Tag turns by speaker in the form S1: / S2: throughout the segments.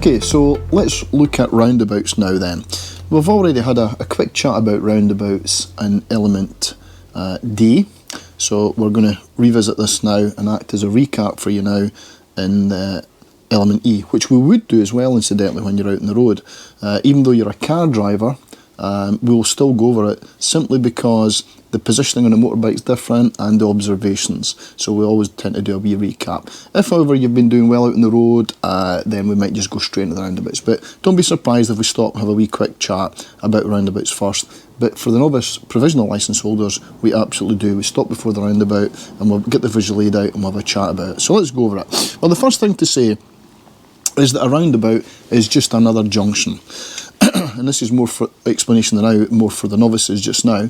S1: Okay, so let's look at roundabouts now then. We've already had a quick chat about roundabouts in element D, so we're going to revisit this now and act as a recap for you now in element E, which we would do as well incidentally when you're out on the road. Even though you're a car driver, we'll still go over it simply because the positioning on a motorbike is different and the observations, so we always tend to do a wee recap. If however you've been doing well out on the road, then we might just go straight into the roundabouts, but don't be surprised if we stop and have a wee quick chat about roundabouts first. But for the novice provisional licence holders, we absolutely do. We stop before the roundabout and we'll get the visual aid out and we'll have a chat about it. So let's go over it. Well, the first thing to say is that a roundabout is just another junction. And this is more for explanation than now, more for the novices just now.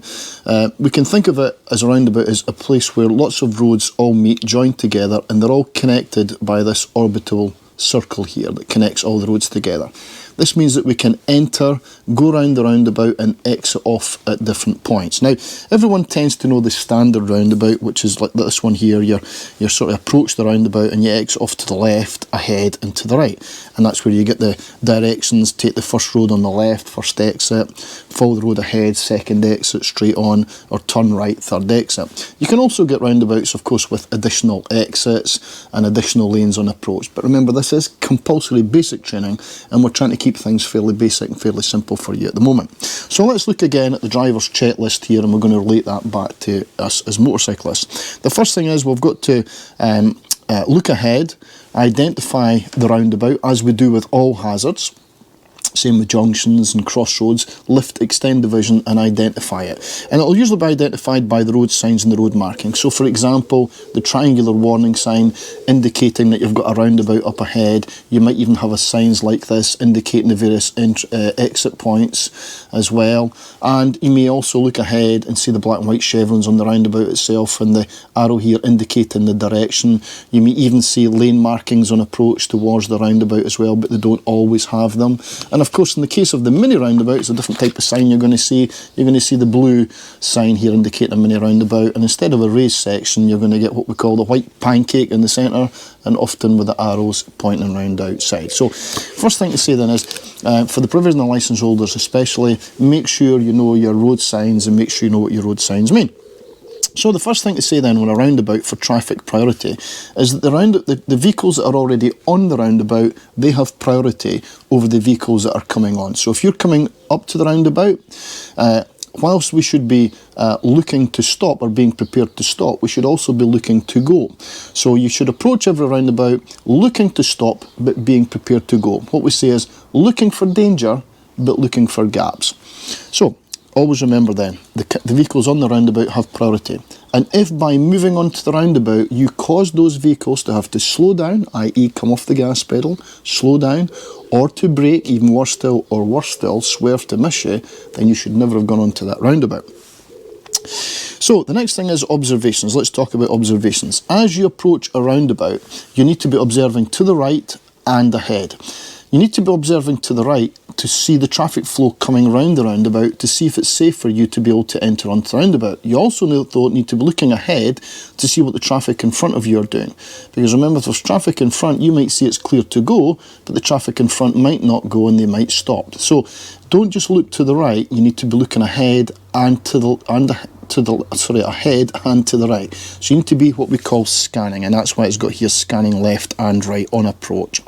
S1: We can think of it as a roundabout as a place where lots of roads all meet, join together, and they're all connected by this orbital circle here that connects all the roads together. This means that we can enter, go round the roundabout and exit off at different points. Now, everyone tends to know the standard roundabout, which is like this one here. You sort of approach the roundabout and you exit off to the left, ahead and to the right. And that's where you get the directions: take the first road on the left, first exit, follow the road ahead, second exit, straight on, or turn right, third exit. You can also get roundabouts, of course, with additional exits and additional lanes on approach. But remember, this is compulsory basic training and we're trying to keep things fairly basic and fairly simple for you at the moment. So let's look again at the driver's checklist here, and we're going to relate that back to us as motorcyclists. The first thing is we've got to look ahead, identify the roundabout as we do with all hazards. Same with junctions and crossroads. Lift, extend the vision and identify it. And it'll usually be identified by the road signs and the road markings. So for example, the triangular warning sign indicating that you've got a roundabout up ahead. You might even have a signs like this indicating the various exit points as well. And you may also look ahead and see the black and white chevrons on the roundabout itself and the arrow here indicating the direction. You may even see lane markings on approach towards the roundabout as well, but they don't always have them. And of course, in the case of the mini roundabout, it's a different type of sign you're going to see. You're going to see the blue sign here indicating a mini roundabout, and instead of a raised section, you're going to get what we call the white pancake in the centre, and often with the arrows pointing round outside. So, first thing to say then is, for the provisional licence holders especially, make sure you know your road signs and make sure you know what your road signs mean. So the first thing to say then on a roundabout for traffic priority is that the vehicles that are already on the roundabout, they have priority over the vehicles that are coming on. So if you're coming up to the roundabout, whilst we should be looking to stop or being prepared to stop, we should also be looking to go. So you should approach every roundabout looking to stop but being prepared to go. What we say is looking for danger but looking for gaps. So always remember then, the vehicles on the roundabout have priority. And if by moving onto the roundabout you cause those vehicles to have to slow down, i.e. come off the gas pedal, slow down, or to brake, even worse still, or worse still, swerve to miss you, then you should never have gone onto that roundabout. So the next thing is observations. Let's talk about observations. As you approach a roundabout, you need to be observing to the right and ahead. You need to be observing to the right to see the traffic flow coming round the roundabout to see if it's safe for you to be able to enter onto the roundabout. You also need to be looking ahead to see what the traffic in front of you are doing. Because remember, if there's traffic in front, you might see it's clear to go, but the traffic in front might not go and they might stop. So don't just look to the right, you need to be looking ahead and ahead and to the right. So you need to be what we call scanning, and that's why it's got here scanning left and right on approach.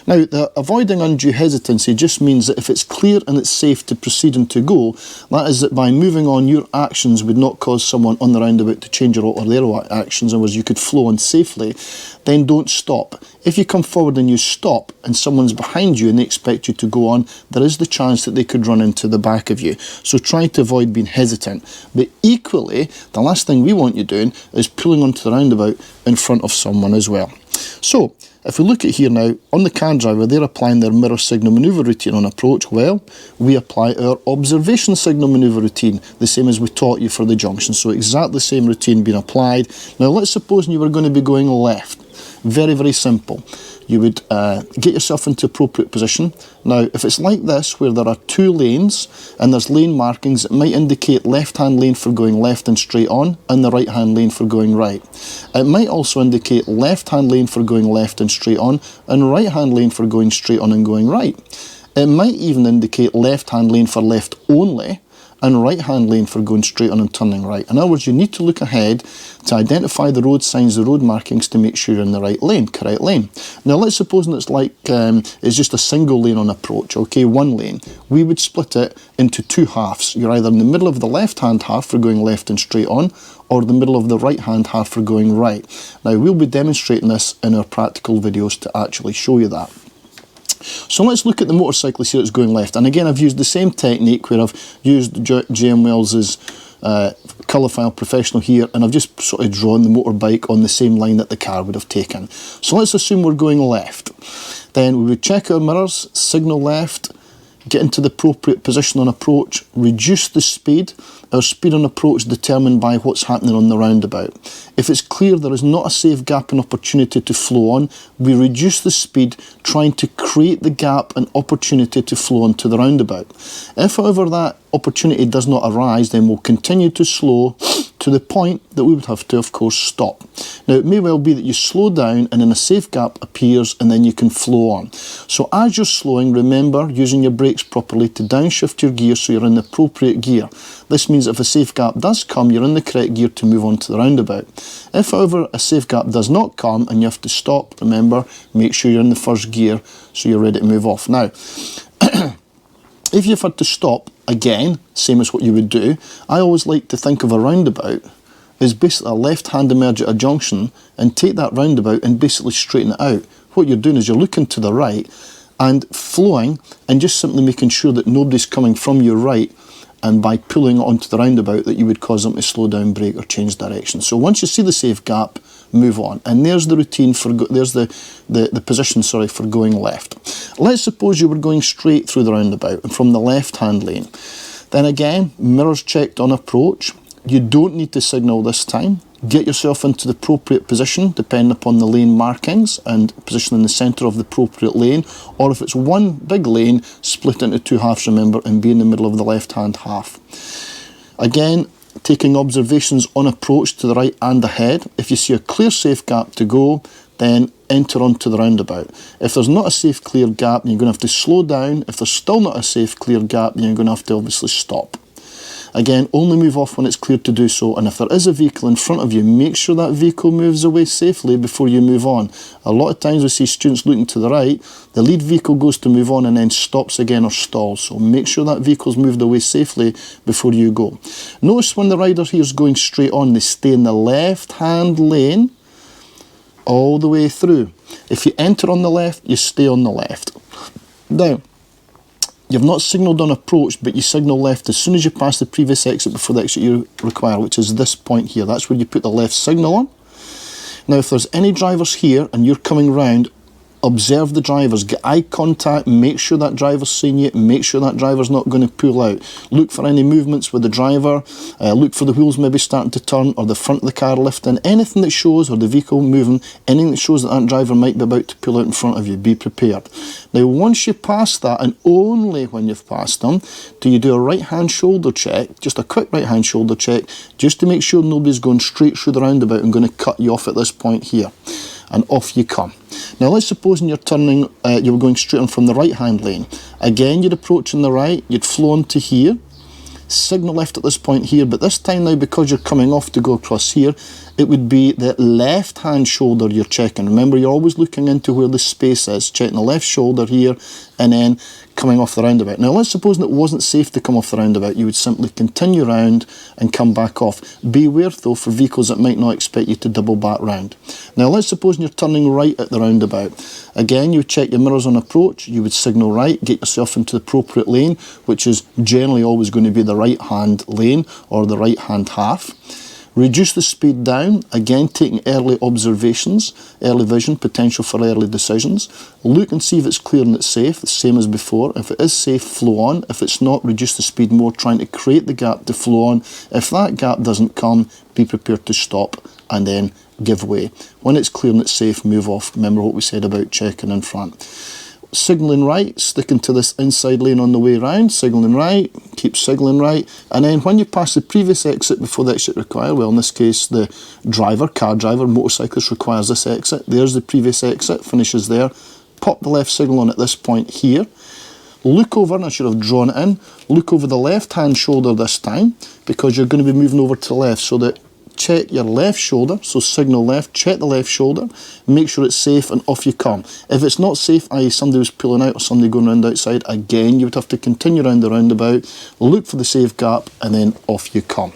S1: Now, the avoiding undue hesitancy just means that if it's clear and it's safe to proceed and to go, that is that by moving on, your actions would not cause someone on the roundabout to change or their actions, in other words, you could flow on safely, then don't stop. If you come forward and you stop and someone's behind you and they expect you to go on, there is the chance that they could run into the back of you. So try to avoid being hesitant. But equally, the last thing we want you doing is pulling onto the roundabout in front of someone as well. So, if we look at here now, on the car driver, they're applying their mirror signal manoeuvre routine on approach. Well, we apply our observation signal manoeuvre routine, the same as we taught you for the junction. So exactly the same routine being applied. Now let's suppose you were going to be going left. Very, very simple. you would get yourself into appropriate position. Now, if it's like this, where there are two lanes and there's lane markings, it might indicate left-hand lane for going left and straight on, and the right-hand lane for going right. It might also indicate left-hand lane for going left and straight on, and right-hand lane for going straight on and going right. It might even indicate left-hand lane for left only, and right-hand lane for going straight on and turning right. In other words, you need to look ahead to identify the road signs, the road markings, to make sure you're in the right lane, correct lane. Now, let's suppose that it's like, it's just a single lane on approach, okay, one lane. We would split it into two halves. You're either in the middle of the left-hand half for going left and straight on, or the middle of the right-hand half for going right. Now, we'll be demonstrating this in our practical videos to actually show you that. So let's look at the motorcyclist here that's going left. And again, I've used the same technique where I've used JM Wells's colour file professional here, and I've just sort of drawn the motorbike on the same line that the car would have taken. So let's assume we're going left. Then we would check our mirrors, signal left, get into the appropriate position on approach, reduce the speed. Our speed on approach is determined by what's happening on the roundabout. If it's clear there is not a safe gap and opportunity to flow on, we reduce the speed, trying to create the gap and opportunity to flow onto the roundabout. If, however, that opportunity does not arise, then we'll continue to slow to the point that we would have to, of course, stop. Now, it may well be that you slow down and then a safe gap appears and then you can flow on. So as you're slowing, remember using your brakes properly to downshift your gear so you're in the appropriate gear. This means if a safe gap does come, you're in the correct gear to move on to the roundabout. If, however, a safe gap does not come and you have to stop, remember, make sure you're in the first gear so you're ready to move off. Now, if you've had to stop, again, same as what you would do, I always like to think of a roundabout as basically a left-hand emerge at a junction and take that roundabout and basically straighten it out. What you're doing is you're looking to the right and flowing and just simply making sure that nobody's coming from your right, and by pulling onto the roundabout that you would cause them to slow down, brake or change direction. So once you see the safe gap, move on. And there's the routine for, there's the position, sorry, for going left. Let's suppose you were going straight through the roundabout and from the left-hand lane. Then again, mirrors checked on approach. You don't need to signal this time. Get yourself into the appropriate position depending upon the lane markings and position in the centre of the appropriate lane, or if it's one big lane, split into two halves, remember, and be in the middle of the left-hand half. Again, taking observations on approach to the right and ahead. If you see a clear safe gap to go, then enter onto the roundabout. If there's not a safe clear gap, you're going to have to slow down. If there's still not a safe clear gap, then you're going to have to obviously stop. Again, only move off when it's clear to do so, and if there is a vehicle in front of you, make sure that vehicle moves away safely before you move on. A lot of times we see students looking to the right, the lead vehicle goes to move on and then stops again or stalls, so make sure that vehicle's moved away safely before you go. Notice when the rider here is going straight on, they stay in the left-hand lane all the way through. If you enter on the left, you stay on the left. Now, you've not signalled on approach, but you signal left as soon as you pass the previous exit before the exit you require, which is this point here. That's where you put the left signal on. Now, if there's any drivers here and you're coming round, observe the drivers, get eye contact, make sure that driver's seeing you, make sure that driver's not going to pull out. Look for any movements with the driver, look for the wheels maybe starting to turn or the front of the car lifting, anything that shows, or the vehicle moving, anything that shows that that driver might be about to pull out in front of you, be prepared. Now, once you pass that, and only when you've passed them, do you do a right-hand shoulder check, just a quick right-hand shoulder check, just to make sure nobody's going straight through the roundabout and going to cut you off at this point here. And off you come. Now let's suppose you're turning, you were going straight on from the right-hand lane. Again, you'd approach on the right, you'd flow onto here, signal left at this point here, but this time now, because you're coming off to go across here, it would be the left-hand shoulder you're checking. Remember, you're always looking into where the space is, checking the left shoulder here, and then coming off the roundabout. Now, let's suppose that it wasn't safe to come off the roundabout. You would simply continue round and come back off. Beware, though, for vehicles that might not expect you to double back round. Now, let's suppose you're turning right at the roundabout. Again, you would check your mirrors on approach. You would signal right, get yourself into the appropriate lane, which is generally always going to be the right-hand lane or the right-hand half. Reduce the speed down, again taking early observations, early vision, potential for early decisions. Look and see if it's clear and it's safe, the same as before. If it is safe, flow on. If it's not, reduce the speed more, trying to create the gap to flow on. If that gap doesn't come, be prepared to stop and then give way. When it's clear and it's safe, move off. Remember what we said about checking in front. Signalling right, sticking to this inside lane on the way round, signalling right, keep signalling right, and then when you pass the previous exit before the exit required, well in this case the driver, car driver, motorcyclist requires this exit, there's the previous exit, finishes there, pop the left signal on at this point here, look over, and I should have drawn it in, look over the left hand shoulder this time, because you're going to be moving over to the left, so that check your left shoulder, so signal left, check the left shoulder, make sure it's safe, and off you come. If it's not safe, i.e. somebody was pulling out or somebody going around outside, again you would have to continue around the roundabout, look for the safe gap, and then off you come.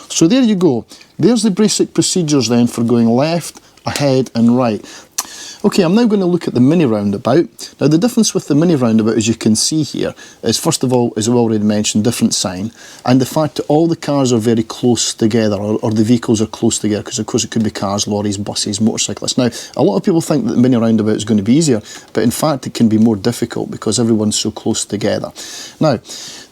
S1: So there you go. There's the basic procedures then for going left, ahead and right. Okay, I'm now going to look at the mini roundabout. Now the difference with the mini roundabout, as you can see here, is first of all, as I've already mentioned, different sign, and the fact that all the cars are very close together, or the vehicles are close together, because of course it could be cars, lorries, buses, motorcyclists. Now, a lot of people think that the mini roundabout is going to be easier, but in fact it can be more difficult because everyone's so close together. Now,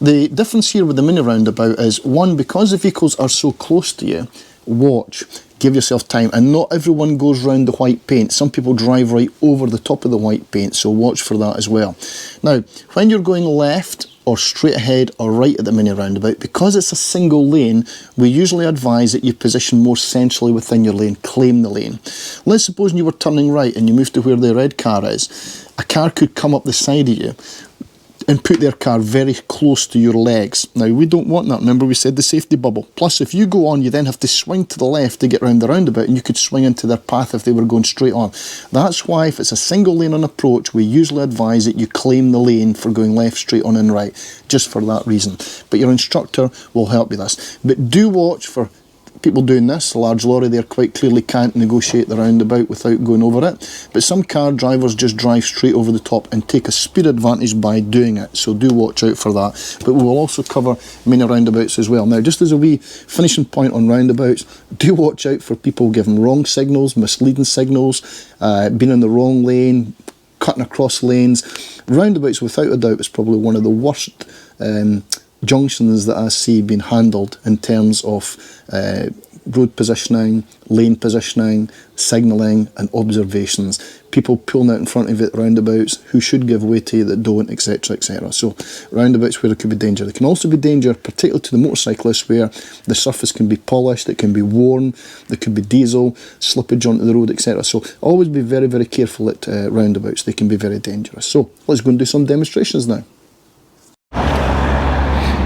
S1: the difference here with the mini roundabout is, one, because the vehicles are so close to you, watch. Give yourself time, and not everyone goes round the white paint. Some people drive right over the top of the white paint, so watch for that as well. Now, when you're going left or straight ahead or right at the mini roundabout, because it's a single lane, we usually advise that you position more centrally within your lane, claim the lane. Let's suppose you were turning right and you moved to where the red car is. A car could come up the side of you and put their car very close to your legs. Now, we don't want that. Remember, we said the safety bubble. Plus, if you go on, you then have to swing to the left to get round the roundabout, and you could swing into their path if they were going straight on. That's why, if it's a single lane on approach, we usually advise that you claim the lane for going left, straight on and right, just for that reason. But your instructor will help you this. But do watch for people doing this. A large lorry there quite clearly can't negotiate the roundabout without going over it, but some car drivers just drive straight over the top and take a speed advantage by doing it, so do watch out for that. But we will also cover mini roundabouts as well. Now, just as a wee finishing point on roundabouts, do watch out for people giving wrong signals, misleading signals, being in the wrong lane, cutting across lanes. Roundabouts, without a doubt, is probably one of the worst junctions that I see being handled in terms of road positioning, lane positioning, signalling and observations. People pulling out in front of it, roundabouts, who should give way to you that don't, etc, etc. So roundabouts where there could be danger. There can also be danger, particularly to the motorcyclists, where the surface can be polished, it can be worn, there could be diesel, slippage onto the road, etc. So always be very, very careful at roundabouts. They can be very dangerous. So let's go and do some demonstrations now.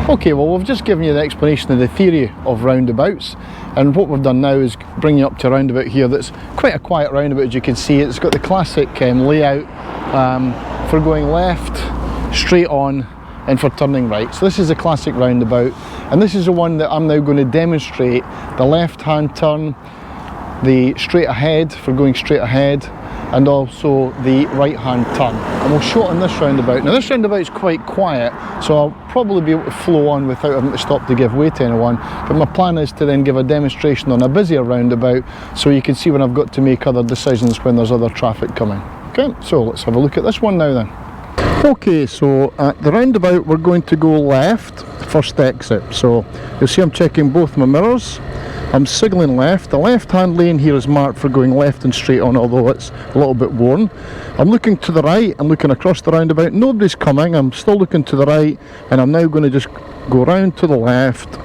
S1: Okay, well, we've just given you the explanation of the theory of roundabouts, and what we've done now is bring you up to a roundabout here that's quite a quiet roundabout. As you can see, it's got the classic layout for going left, straight on, and for turning right. So this is a classic roundabout, and this is the one that I'm now going to demonstrate the left-hand turn, the straight ahead for going straight ahead, and also the right hand turn, and we'll show it on this roundabout. Now this roundabout is quite quiet, so I'll probably be able to flow on without having to stop to give way to anyone, but my plan is to then give a demonstration on a busier roundabout so you can see when I've got to make other decisions when there's other traffic coming. Okay, so let's have a look at this one now then. Okay, so at the roundabout we're going to go left, first exit. So you'll see I'm checking both my mirrors. I'm signalling left. The left-hand lane here is marked for going left and straight on, although it's a little bit worn. I'm looking to the right, I'm looking across the roundabout. Nobody's coming, I'm still looking to the right, and I'm now going to just go round to the left,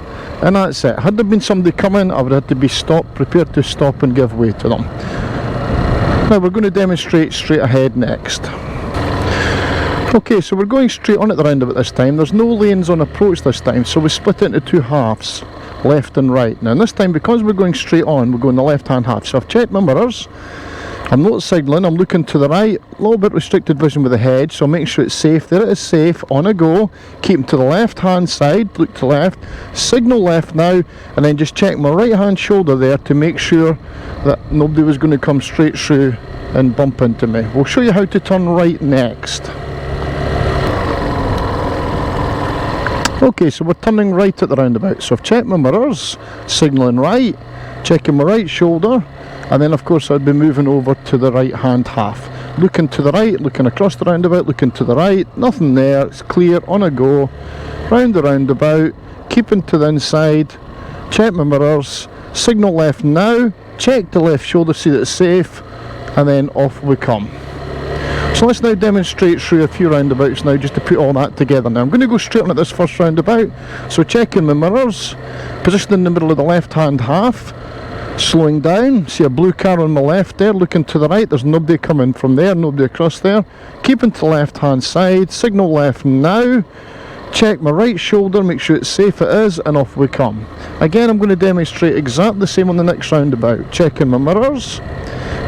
S1: and that's it. Had there been somebody coming, I would have to be prepared to stop and give way to them. Now we're going to demonstrate straight ahead next. Okay, so we're going straight on at the roundabout this time. There's no lanes on approach this time, so we split it into two halves, left and right. Now this time, because we're going straight on, we're going the left hand half. So I've checked my mirrors, I'm not signalling, I'm looking to the right, a little bit restricted vision with the hedge, so make sure it's safe. There it is, safe, on a go. Keep to the left hand side, look to left, signal left now, and then just check my right hand shoulder there to make sure that nobody was going to come straight through and bump into me. We'll show you how to turn right next. Okay, so we're turning right at the roundabout. So I've checked my mirrors, signalling right, checking my right shoulder, and then of course I'd be moving over to the right hand half. Looking to the right, looking across the roundabout, looking to the right, nothing there, it's clear, on a go, round the roundabout, keeping to the inside, check my mirrors, signal left now, check the left shoulder, see that it's safe, and then off we come. So let's now demonstrate through a few roundabouts now, just to put all that together. Now I'm going to go straight on at this first roundabout, so checking my mirrors, position in the middle of the left hand half, slowing down, see a blue car on my left there, looking to the right, there's nobody coming from there, nobody across there, keeping to the left hand side, signal left now, check my right shoulder, make sure it's safe, it is, and off we come. Again, I'm going to demonstrate exactly the same on the next roundabout, checking my mirrors,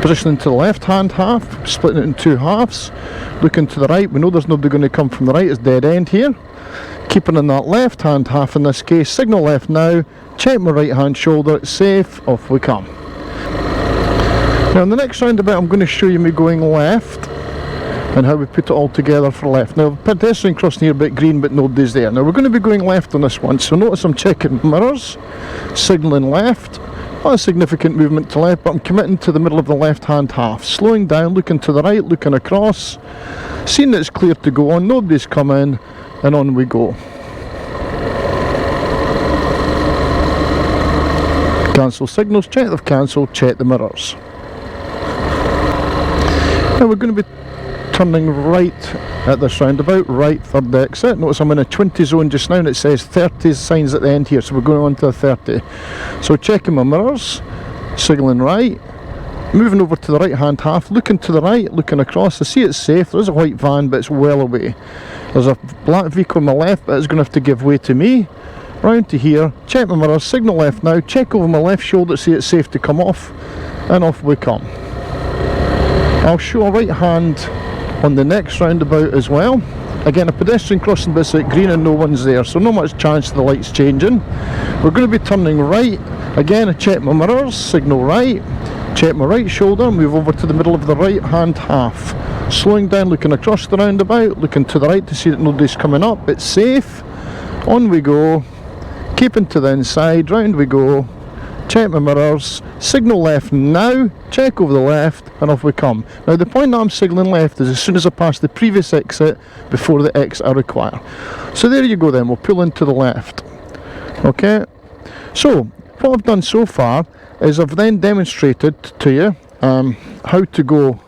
S1: positioning to the left hand half, splitting it in two halves, looking to the right, we know there's nobody going to come from the right, it's dead end here, keeping in that left hand half in this case, signal left now, check my right hand shoulder, it's safe, off we come. Now in the next roundabout I'm going to show you me going left and how we put it all together for left. Now pedestrian crossing here a bit green but nobody's there. Now we're going to be going left on this one, so notice I'm checking mirrors, signalling left, not a significant movement to left, but I'm committing to the middle of the left hand half, slowing down, looking to the right, looking across, seeing that it's clear to go on, nobody's coming, and on we go. Cancel signals, check they've cancelled, check the mirrors. Now we're going to be turning right at this roundabout, right third exit. Notice I'm in a 20 zone just now and it says 30 signs at the end here, so we're going on to the 30. So checking my mirrors, signalling right, moving over to the right hand half, looking to the right, looking across, I see it's safe, there is a white van but it's well away. There's a black vehicle on my left but it's going to have to give way to me. Round to here, check my mirrors, signal left now, check over my left shoulder, see it's safe to come off, and off we come. I'll show a right hand on the next roundabout as well. Again, a pedestrian crossing but it's at green and no one's there, so not much chance the lights changing. We're going to be turning right. Again, I check my mirrors, signal right, check my right shoulder, move over to the middle of the right hand half. Slowing down, looking across the roundabout, looking to the right to see that nobody's coming up, it's safe. On we go. Keeping to the inside, round we go, check my mirrors, signal left now, check over the left, and off we come. Now the point that I'm signalling left is as soon as I pass the previous exit before the exit I require. So there you go then, we'll pull into the left. Okay, so what I've done so far is I've then demonstrated to you how to go.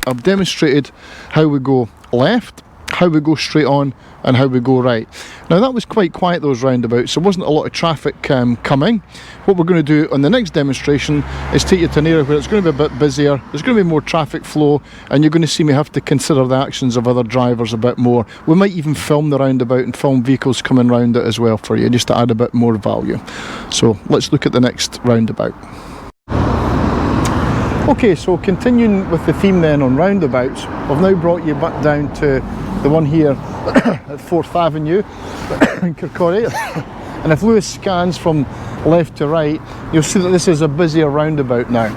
S1: I've demonstrated how we go left, how we go straight on, and how we go right. Now that was quite quiet, those roundabouts, so there wasn't a lot of traffic coming. What we're going to do on the next demonstration is take you to an area where it's going to be a bit busier, there's going to be more traffic flow, and you're going to see me have to consider the actions of other drivers a bit more. We might even film the roundabout and film vehicles coming round it as well for you, just to add a bit more value. So let's look at the next roundabout. Okay, so continuing with the theme then on roundabouts, I've now brought you back down to the one here at 4th Avenue in Kirkcaldy. And if Lewis scans from left to right, you'll see that this is a busier roundabout now.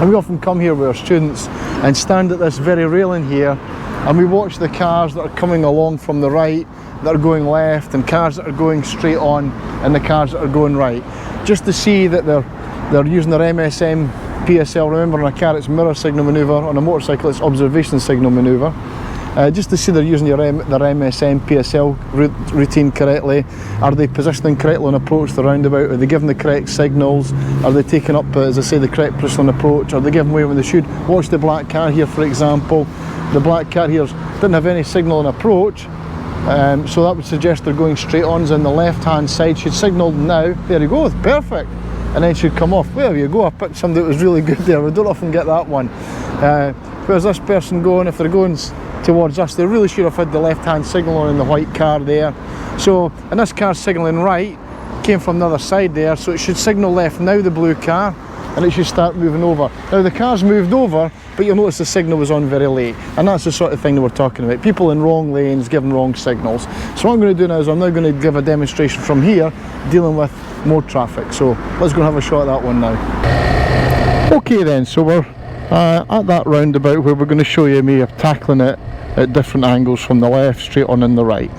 S1: And we often come here with our students and stand at this very railing here and we watch the cars that are coming along from the right, that are going left, and cars that are going straight on, and the cars that are going right. Just to see that they're using their MSM PSL. Remember, on a car it's mirror signal manoeuvre, on a motorcycle it's observation signal manoeuvre. Just to see they're using their MSM PSL routine correctly. Are they positioning correctly on approach to the roundabout? Are they giving the correct signals? Are they taking up, as I say, the correct position on approach? Are they giving way when they should? Watch the black car here, for example. The black car here didn't have any signal on approach, so that would suggest they're going straight on. On the left hand side, should signal now. There you go, perfect. And then should come off. There you go, I picked somebody that was really good there. We don't often get that one. Where's this person going? If they're going towards us, they really should have had the left hand signal on in the white car there. So, and this car signalling right came from the other side there, so it should signal left now, the blue car, and it should start moving over. Now the car's moved over, but you'll notice the signal was on very late, and that's the sort of thing that we're talking about. People in wrong lanes giving wrong signals. So what I'm going to do now is I'm now going to give a demonstration from here dealing with more traffic. So let's go and have a shot at that one now. Okay then, so we're at that roundabout where we're going to show you me tackling it at different angles from the left, straight on, and the right.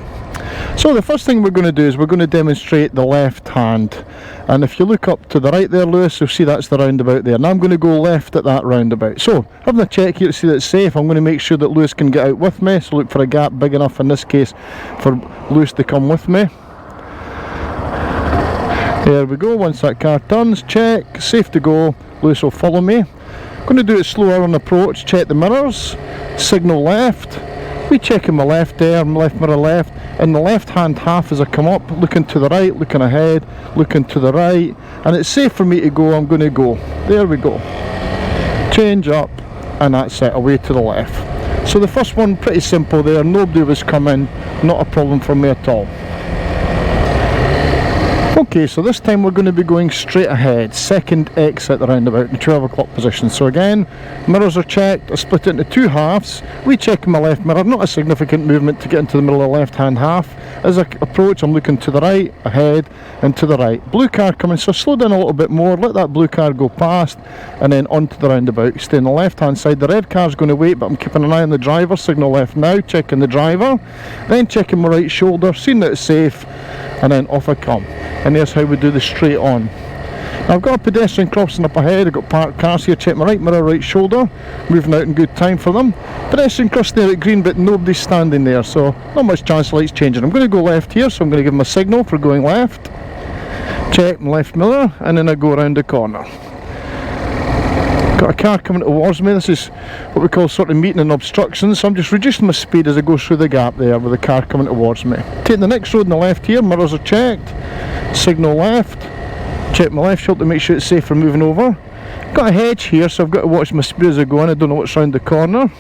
S1: So the first thing we're going to do is we're going to demonstrate the left hand, and if you look up to the right there, Lewis, you'll see that's the roundabout there. Now I'm going to go left at that roundabout. So having a check here to see that it's safe, I'm going to make sure that Lewis can get out with me, so look for a gap big enough in this case for Lewis to come with me. There we go. Once that car turns, check, safe to go, Lewis will follow me. I'm going to do it slower on approach, check the mirrors, signal left. We check in my left there, my left mirror left, in the left hand half as I come up, looking to the right, looking ahead, looking to the right, and it's safe for me to go, I'm going to go. There we go. Change up, and that's it, away to the left. So the first one, pretty simple there, nobody was coming, not a problem for me at all. Okay, so this time we're going to be going straight ahead, second exit at the roundabout in 12 o'clock position. So again, mirrors are checked, I split it into two halves. We check in my left mirror, not a significant movement to get into the middle of the left hand half. As I approach, I'm looking to the right, ahead, and to the right. Blue car coming, so slow down a little bit more, let that blue car go past, and then onto the roundabout. Stay on the left hand side, the red car's going to wait, but I'm keeping an eye on the driver, signal left now, checking the driver, then checking my right shoulder, seeing that it's safe, and then off I come. And there's how we do the straight on. Now I've got a pedestrian crossing up ahead, I've got parked cars here, check my right mirror, right shoulder, moving out in good time for them. Pedestrian crossing there at green, but nobody's standing there, so not much chance of lights changing. I'm going to go left here, so I'm going to give them a signal for going left. Check my left mirror, and then I go around the corner. Got a car coming towards me. This is what we call sort of meeting and obstruction, so I'm just reducing my speed as I go through the gap there with the car coming towards me. Take the next road on the left here, mirrors are checked, signal left, check my left shoulder to make sure it's safe for moving over. Got a hedge here, so I've got to watch my speed as I go in, I don't know what's round the corner.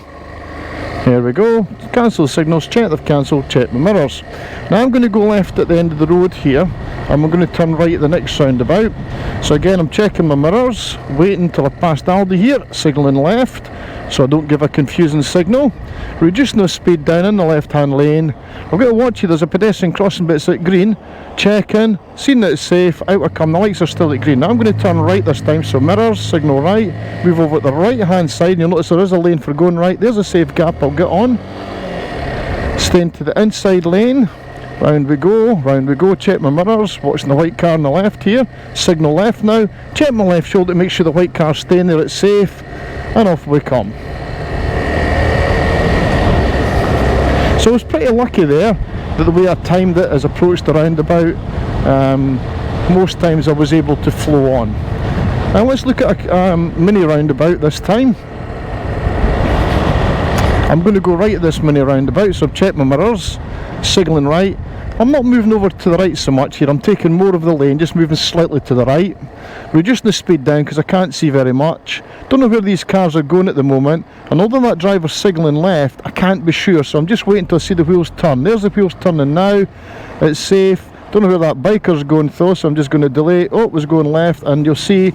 S1: There we go, cancel the signals, check they've cancelled, check my mirrors. Now I'm going to go left at the end of the road here, and we're going to turn right at the next roundabout. So again, I'm checking my mirrors, waiting until I passed Aldi here, signalling left, so I don't give a confusing signal. Reducing the speed down in the left hand lane. I've got to watch here, there's a pedestrian crossing but it's at green. Checking, seeing that it's safe, out I come, the lights are still at green. Now I'm going to turn right this time, so mirrors, signal right, move over to the right hand side, and you'll notice there is a lane for going right. There's a safe gap, I'll get on. Staying to the inside lane. Round we go, check my mirrors, watching the white car on the left here, signal left now, check my left shoulder to make sure the white car's staying there, it's safe, and off we come. So I was pretty lucky there that the way I timed it as I approached the roundabout, most times I was able to flow on. Now let's look at a mini roundabout this time. I'm going to go right at this mini roundabout, so I've checked my mirrors, signalling right. I'm not moving over to the right so much here, I'm taking more of the lane, just moving slightly to the right. Reducing the speed down because I can't see very much. Don't know where these cars are going at the moment, and although that driver's signalling left, I can't be sure, so I'm just waiting till I see the wheels turn. There's the wheels turning now, it's safe. Don't know where that biker's going though, so I'm just going to delay. Oh, it was going left, and you'll see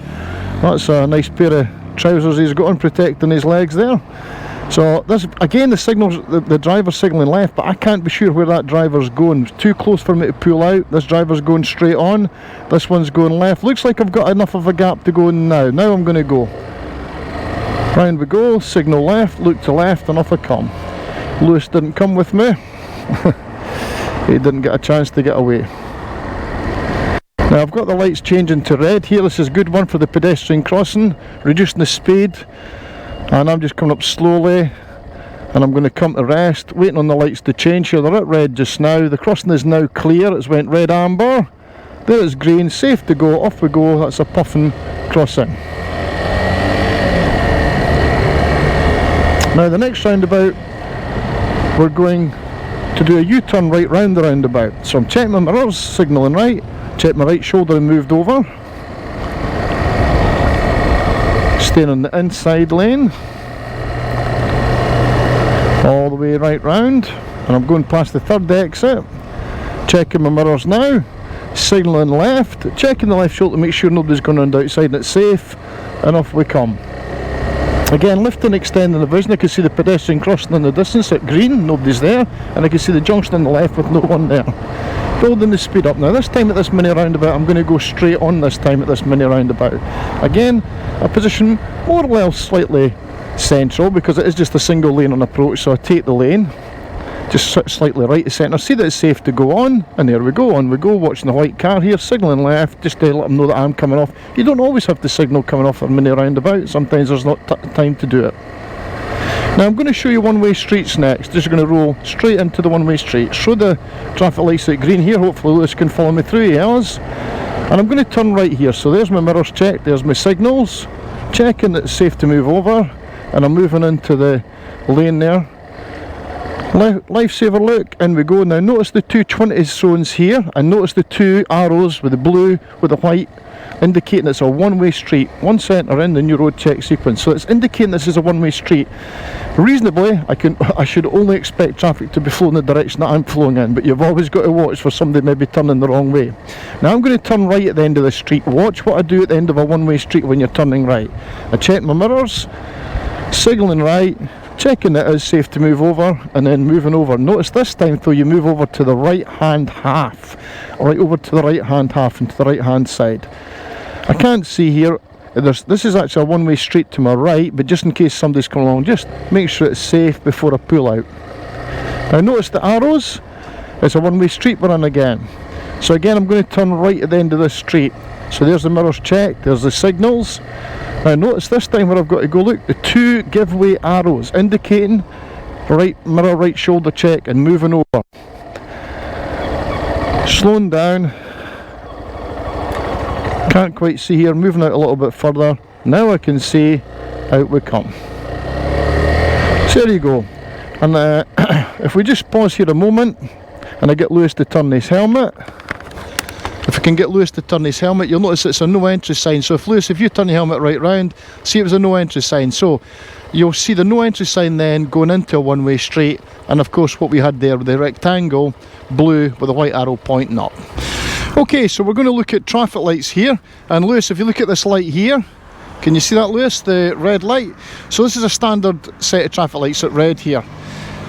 S1: that's a nice pair of trousers he's got on protecting his legs there. So this again, the signals, the driver's signalling left, but I can't be sure where that driver's going. It's too close for me to pull out. This driver's going straight on, this one's going left. Looks like I've got enough of a gap to go in now. Now I'm going to go. Round we go, signal left, look to left, and off I come. Lewis didn't come with me. He didn't get a chance to get away. Now I've got the lights changing to red here. This is a good one for the pedestrian crossing, reducing the speed. And I'm just coming up slowly, and I'm going to come to rest, waiting on the lights to change here. They're at red just now. The crossing is now clear. It's went red amber. There it's green, safe to go. Off we go. That's a Puffin crossing. Now the next roundabout, we're going to do a U-turn right round the roundabout. So I'm checking my mirrors, signalling right, check my right shoulder and moved over. Staying on the inside lane, all the way right round, and I'm going past the third exit, checking my mirrors now, signalling left, checking the left shoulder to make sure nobody's going around outside and it's safe, and off we come. Again, lifting, extending the vision. I can see the pedestrian crossing in the distance at green, nobody's there, and I can see the junction on the left with no one there. Building the speed up now. This time at this mini roundabout, I'm going to go straight on this time at this mini roundabout. Again, a position more or less slightly central because it is just a single lane on approach, so I take the lane, just slightly right to centre, see that it's safe to go on, and there we go, on we go, watching the white car here, signalling left, just to let them know that I'm coming off. You don't always have to signal coming off a mini roundabout, sometimes there's not time to do it. Now I'm going to show you one-way streets next. Just going to roll straight into the one-way street. Show the traffic lights at green here, hopefully Lewis can follow me through, yes. And I'm going to turn right here, so there's my mirrors checked, there's my signals. checking that it's safe to move over, and I'm moving into the lane there. Lifesaver look, in we go. Now notice the two 20 zones here, and notice the two arrows with the blue with the white, indicating it's a one-way street, 1 centre in the new road check sequence. So it's indicating this is a one-way street. Reasonably, I should only expect traffic to be flowing in the direction that I'm flowing in, but you've always got to watch for somebody maybe turning the wrong way. Now I'm going to turn right at the end of the street. Watch what I do at the end of a one-way street when you're turning right. I check my mirrors, signalling right, checking that it is safe to move over, and then moving over. Notice this time though, you move over to the right hand half, right over to the right hand half and to the right hand side. I can't see here, this is actually a one-way street to my right, but just in case somebody's coming along, just make sure it's safe before I pull out. Now notice the arrows, it's a one-way street we're on again. So again, I'm going to turn right at the end of this street. So there's the mirrors checked, there's the signals. Now notice this time where I've got to go, look, the two giveaway arrows indicating right mirror, right shoulder check, and moving over. Slowing down. Can't quite see here, moving out a little bit further. Now I can see, out we come. So there you go. And if we just pause here a moment, and I get Lewis to turn his helmet. If I can get Lewis to turn his helmet, you'll notice it's a no entry sign. So if Lewis, if you turn your helmet right round, see it was a no entry sign. So you'll see the no entry sign then going into a one-way street, and of course what we had there, the rectangle, blue with a white arrow pointing up. Okay, so we're going to look at traffic lights here, and Lewis, if you look at this light here, can you see that, Lewis, the red light? So this is a standard set of traffic lights at red here.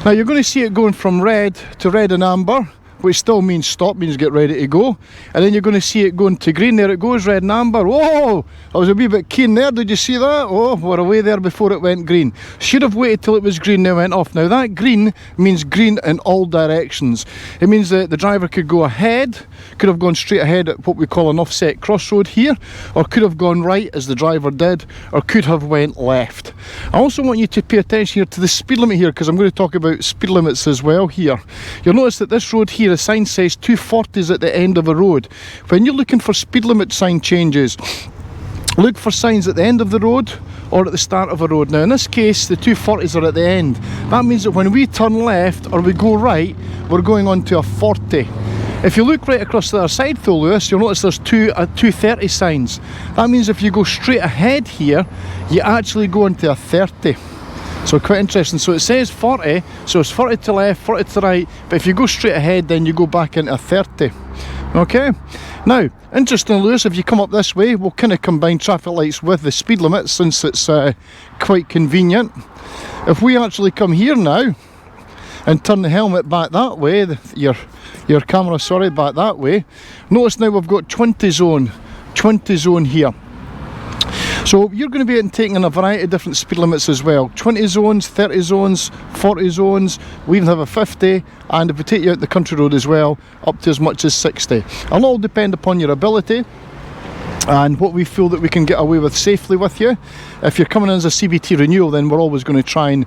S1: Now you're going to see it going from red to red and amber, which still means stop, means get ready to go. And then you're going to see it going to green. There it goes, red and amber. Whoa! I was a wee bit keen there, did you see that? Oh, we're away there before it went green. Should have waited till it was green, then went off. Now that green means green in all directions. It means that the driver could go ahead, could have gone straight ahead at what we call an offset crossroad here, or could have gone right as the driver did, or could have went left. I also want you to pay attention here to the speed limit here, because I'm going to talk about speed limits as well here. You'll notice that this road here, the sign says 240s at the end of a road. When you're looking for speed limit sign changes, look for signs at the end of the road or at the start of a road. Now in this case, the 240s are at the end. That means that when we turn left or we go right, we're going on to a 40. If you look right across the other side though, Lewis, you'll notice there's 230 signs. That means if you go straight ahead here, you actually go into a 30. So quite interesting. So it says 40, so it's 40 to left, 40 to right, but if you go straight ahead, then you go back into a 30. Okay? Now, interesting, Lewis, if you come up this way, we'll kind of combine traffic lights with the speed limit since it's quite convenient. If we actually come here now and turn the helmet back that way, your camera, sorry, back that way, notice now we've got 20 zone here. So you're going to be taking in a variety of different speed limits as well. 20 zones, 30 zones, 40 zones, we even have a 50, and if we take you out the country road as well, up to as much as 60. It'll all depend upon your ability and what we feel that we can get away with safely with you. If you're coming in as a CBT renewal, then we're always going to try and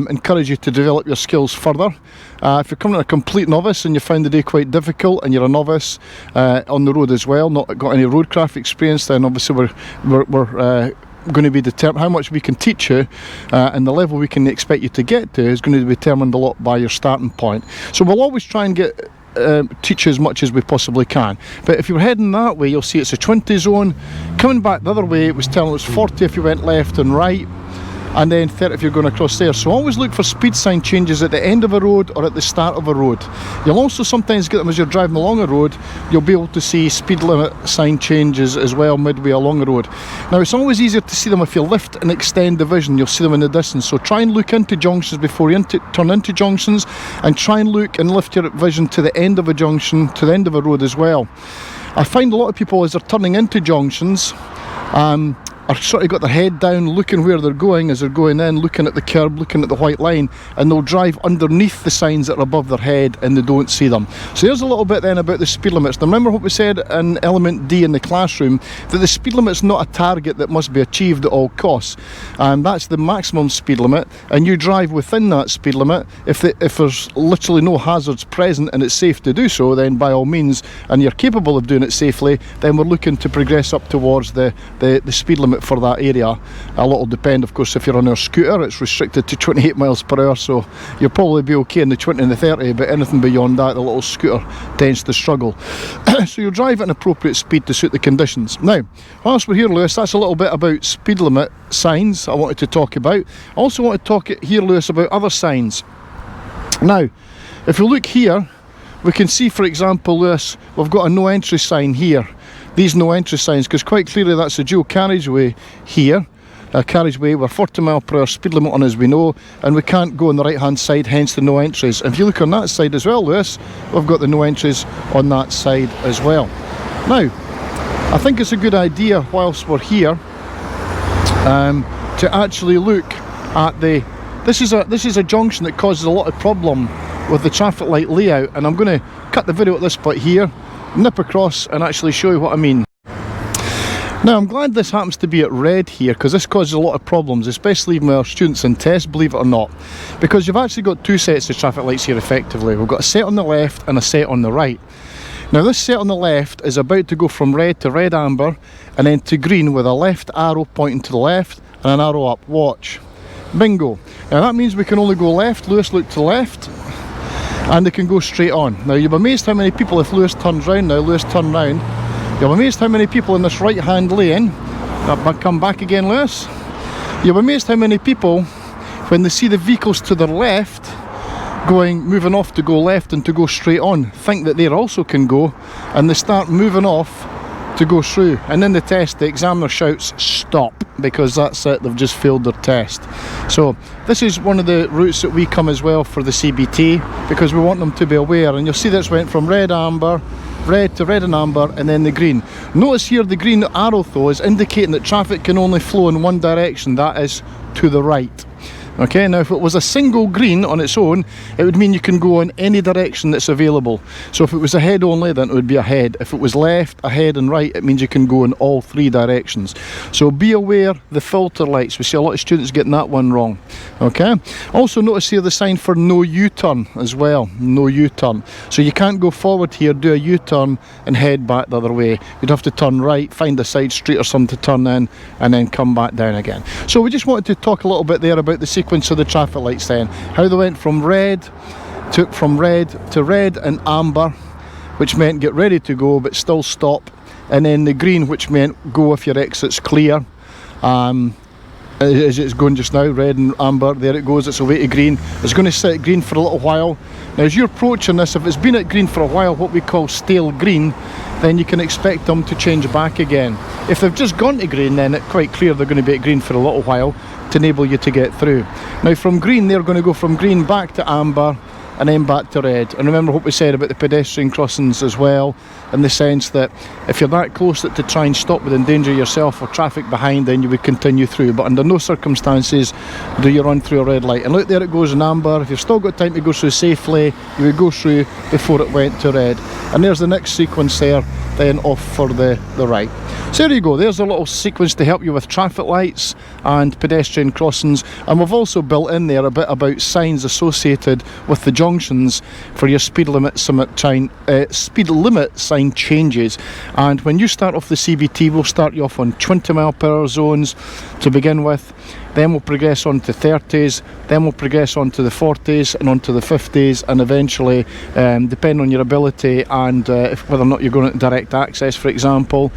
S1: encourage you to develop your skills further. If you're coming in a complete novice and you find the day quite difficult and you're a novice on the road as well, not got any roadcraft experience, then obviously we're going to be determined how much we can teach you, and the level we can expect you to get to is going to be determined a lot by your starting point. So we'll always try and teach you as much as we possibly can. But if you're heading that way, you'll see it's a 20 zone. Coming back the other way, it was telling us 40 if you went left and right, and then 30 if you're going across there. So always look for speed sign changes at the end of a road or at the start of a road. You'll also sometimes get them as you're driving along a road. You'll be able to see speed limit sign changes as well midway along a road. Now it's always easier to see them if you lift and extend the vision. You'll see them in the distance. So try and look into junctions before you turn into junctions, and try and look and lift your vision to the end of a junction, to the end of a road as well. I find a lot of people as they're turning into junctions are sort of got their head down, looking where they're going as they're going in, looking at the curb, looking at the white line, and they'll drive underneath the signs that are above their head and they don't see them. So here's a little bit then about the speed limits. Now remember what we said in element D in the classroom, that the speed limit's not a target that must be achieved at all costs. That's the maximum speed limit, and you drive within that speed limit. If there's literally no hazards present and it's safe to do so, then by all means, and you're capable of doing it safely, then we're looking to progress up towards the speed limit limit for that area. A lot will depend, of course. If you're on a scooter, it's restricted to 28 miles per hour, so you'll probably be okay in the 20 and the 30, but anything beyond that, the little scooter tends to struggle. So you'll drive at an appropriate speed to suit the conditions. Now, whilst we're here, Lewis, that's a little bit about speed limit signs I wanted to talk about. I also want to talk here, Lewis, about other signs. Now, if we look here, we can see, for example, Lewis, we've got a no entry sign here. These no entry signs, because quite clearly that's a dual carriageway here, a carriageway with 40 mile per hour speed limit on, as we know, and we can't go on the right hand side, hence the no entries. And if you look on that side as well, Lewis, we've got the no entries on that side as well. Now, I think it's a good idea whilst we're here to actually look at the, this is a junction that causes a lot of problem with the traffic light layout, and I'm going to cut the video at this point here, nip across and actually show you what I mean. Now, I'm glad this happens to be at red here, because this causes a lot of problems, especially with our students in tests, believe it or not, because you've actually got two sets of traffic lights here effectively. We've got a set on the left and a set on the right. Now, this set on the left is about to go from red to red amber and then to green with a left arrow pointing to the left and an arrow up. Watch. Bingo. Now that means we can only go left. Lewis, look to the left, and they can go straight on. Now, you'll be amazed how many people, if Lewis turns round now, Lewis turn round, you'll be amazed how many people in this right hand lane, come back again, Lewis, you'll be amazed how many people, when they see the vehicles to their left moving off to go left and to go straight on, think that they also can go, and they start moving off to go through, and in the test the examiner shouts stop, because that's it, they've just failed their test. So this is one of the routes that we come as well for the CBT, because we want them to be aware. And you'll see this went from red amber, red to red and amber, and then the green. Notice here the green arrow though is indicating that traffic can only flow in one direction, that is to the right. Okay, now if it was a single green on its own, it would mean you can go in any direction that's available. So if it was ahead only, then it would be ahead. If it was left, ahead and right, it means you can go in all three directions. So be aware the filter lights. We see a lot of students getting that one wrong. Okay, also notice here the sign for no U-turn as well, no U-turn. So you can't go forward here, do a U-turn and head back the other way. You'd have to turn right, find a side street or something to turn in, and then come back down again. So we just wanted to talk a little bit there about the sequence of the traffic lights then, how they went from red to red and amber, which meant get ready to go but still stop, and then the green, which meant go if your exit's clear. As it's going just now, red and amber, there it goes, it's away to green. It's going to sit at green for a little while. Now as you're approaching this, if it's been at green for a while, what we call stale green, then you can expect them to change back again. If they've just gone to green, then it's quite clear they're going to be at green for a little while to enable you to get through. Now from green, they're going to go from green back to amber and then back to red. And remember what we said about the pedestrian crossings as well, in the sense that if you're that close that to try and stop with endanger yourself or traffic behind, then you would continue through, but under no circumstances do you run through a red light. And look, there it goes in amber. If you've still got time to go through safely, you would go through before it went to red. And there's the next sequence there, then off for the right. So there you go, there's a little sequence to help you with traffic lights and pedestrian crossings. And we've also built in there a bit about signs associated with the junctions for your speed limit sign changes. And when you start off the CBT, we'll start you off on 20 mile per hour zones to begin with, then we'll progress on to 30s, then we'll progress on to the 40s and on to the 50s, and eventually, depending on your ability and whether or not you're going to direct access, for example,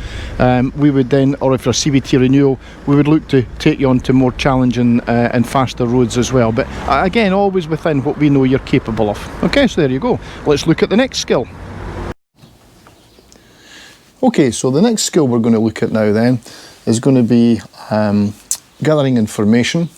S1: we would then, or if you're CBT renewal, we would look to take you on to more challenging and faster roads as well. But again, always within what we know you're capable of. Okay, so there you go. Let's look at the next skill. Okay, so the next skill we're going to look at now then is going to be gathering information,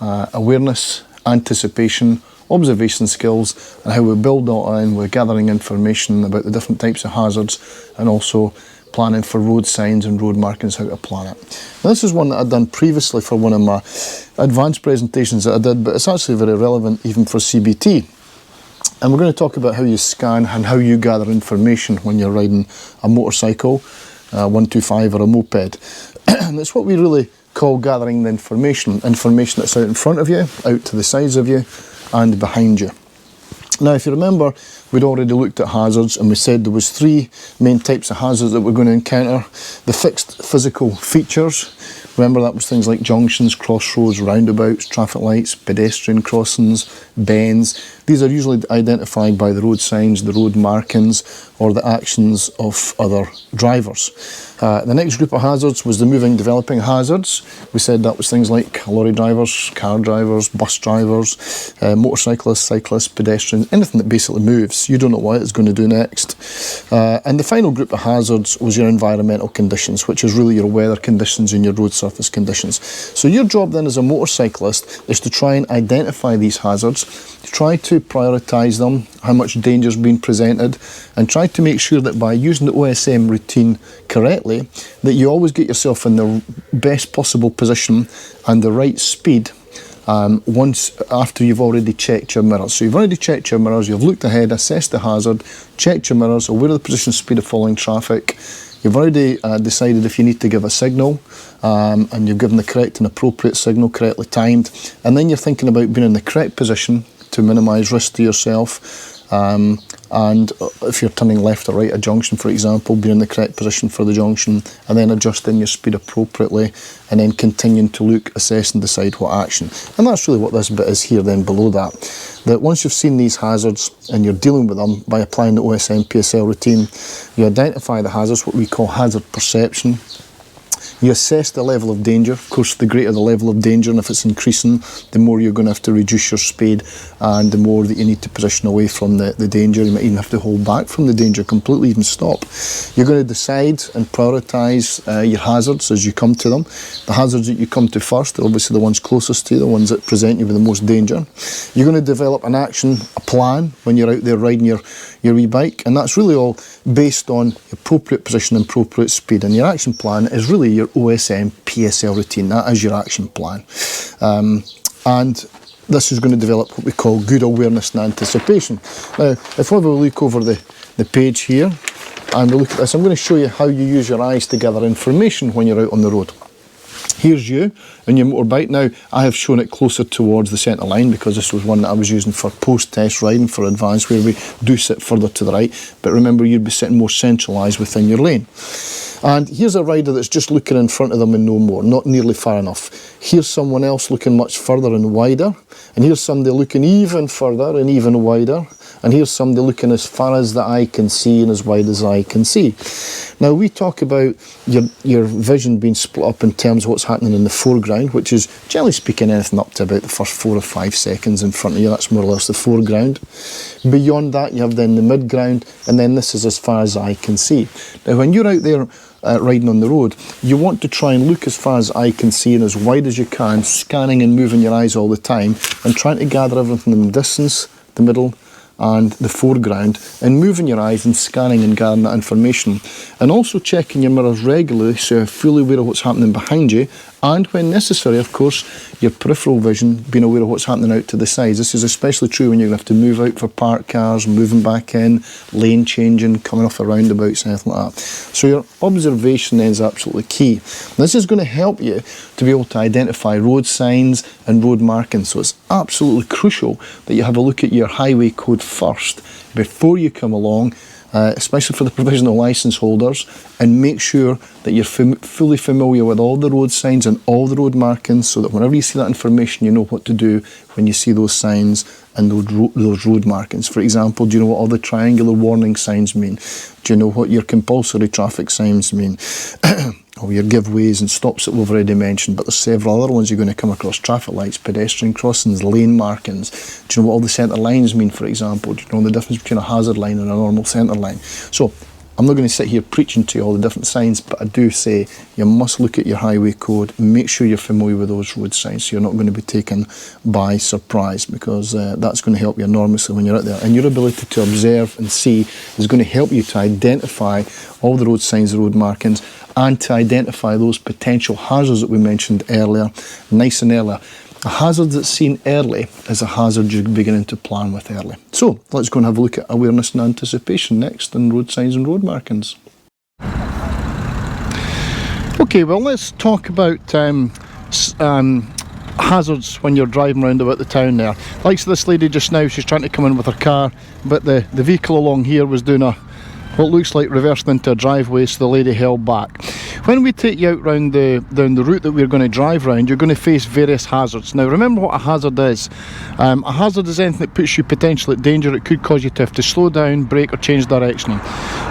S1: awareness, anticipation, observation skills, and how we build that on with gathering information about the different types of hazards, and also planning for road signs and road markings, how to plan it. Now, this is one that I'd done previously for one of my advanced presentations that I did, but it's actually very relevant even for CBT. And we're going to talk about how you scan and how you gather information when you're riding a motorcycle, 125 or a moped. And it's what we really call gathering the information that's out in front of you, out to the sides of you and behind you. Now if you remember, we'd already looked at hazards, and we said there was three main types of hazards that we're going to encounter. The fixed physical features, Remember, that was things like junctions, crossroads, roundabouts, traffic lights, pedestrian crossings, bends. These are usually identified by the road signs, the road markings, or the actions of other drivers. The next group of hazards was the moving, developing hazards. We said that was things like lorry drivers, car drivers, bus drivers, motorcyclists, cyclists, pedestrians, anything that basically moves. You don't know what it's going to do next. And the final group of hazards was your environmental conditions, which is really your weather conditions and your road surface conditions. So your job then as a motorcyclist is to try and identify these hazards, try to prioritise them, how much danger is being presented, and try to make sure that by using the OSM routine correctly, that you always get yourself in the best possible position and the right speed once after you've already checked your mirrors. So you've already checked your mirrors, you've looked ahead, assessed the hazard, checked your mirrors, aware of the position, speed of following traffic. You've already decided if you need to give a signal, and you've given the correct and appropriate signal, correctly timed, and then you're thinking about being in the correct position to minimise risk to yourself. And if you're turning left or right at a junction, for example, being in the correct position for the junction, and then adjusting your speed appropriately, and then continuing to look, assess and decide what action. And that's really what this bit is here then below that. That once you've seen these hazards and you're dealing with them by applying the OSM PSL routine, you identify the hazards, what we call hazard perception. You assess the level of danger. Of course, the greater the level of danger, and if it's increasing, the more you're going to have to reduce your speed, and the more that you need to position away from the danger. You might even have to hold back from the danger completely, even stop. You're going to decide and prioritise your hazards as you come to them. The hazards that you come to first are obviously the ones closest to you, the ones that present you with the most danger. You're going to develop an action, a plan, when you're out there riding your e-bike, and that's really all based on appropriate position and appropriate speed. And your action plan is really your OSM PSL routine. That is your action plan. And this is going to develop what we call good awareness and anticipation. Now, if we have a look over the page here, and we look at this, I'm going to show you how you use your eyes to gather information when you're out on the road. Here's you on your motorbike. Now, I have shown it closer towards the centre line because this was one that I was using for post-test riding for advanced, where we do sit further to the right. But remember, you'd be sitting more centralised within your lane. And here's a rider that's just looking in front of them and no more, not nearly far enough. Here's someone else looking much further and wider. And here's somebody looking even further and even wider. And here's somebody looking as far as the eye can see and as wide as the eye can see. Now, we talk about your vision being split up in terms of what's happening in the foreground, which is, generally speaking, anything up to about the first 4 or 5 seconds in front of you. That's more or less the foreground. Beyond that, you have then the midground, and then this is as far as the eye can see. Now, when you're out there riding on the road, you want to try and look as far as eye can see and as wide as you can, scanning and moving your eyes all the time, and trying to gather everything in the distance, the middle, and the foreground, and moving your eyes and scanning and gathering that information, and also checking your mirrors regularly so you're fully aware of what's happening behind you, and when necessary, of course, your peripheral vision, being aware of what's happening out to the sides. This is especially true when you're going to have to move out for parked cars, moving back in, lane changing, coming off a roundabouts, anything like that. So your observation then is absolutely key. This is going to help you to be able to identify road signs and road markings. So it's absolutely crucial that you have a look at your highway code first before you come along, especially for the provisional licence holders, and make sure that you're fully familiar with all the road signs and all the road markings, so that whenever you see that information, you know what to do when you see those signs and those road markings. For example, do you know what all the triangular warning signs mean? Do you know what your compulsory traffic signs mean? Or your giveways and stops that we've already mentioned, but there's several other ones you're going to come across: traffic lights, pedestrian crossings, lane markings. Do you know what all the centre lines mean, for example? Do you know the difference between a hazard line and a normal centre line? So I'm not going to sit here preaching to you all the different signs, but I do say you must look at your highway code, make sure you're familiar with those road signs so you're not going to be taken by surprise, because that's going to help you enormously when you're out there. And your ability to observe and see is going to help you to identify all the road signs, the road markings, and to identify those potential hazards that we mentioned earlier, nice and early. A hazard that's seen early is a hazard you're beginning to plan with early. So let's go and have a look at awareness and anticipation next, and road signs and road markings. Okay, well, let's talk about hazards when you're driving around about the town there. Like this lady just now, she's trying to come in with her car, but the vehicle along here was doing a what looks like reversing into a driveway, so the lady held back. When we take you out down the route that we're going to drive round, you're going to face various hazards. Now remember what a hazard is. A hazard is anything that puts you potentially at danger. It could cause you to have to slow down, brake or change direction.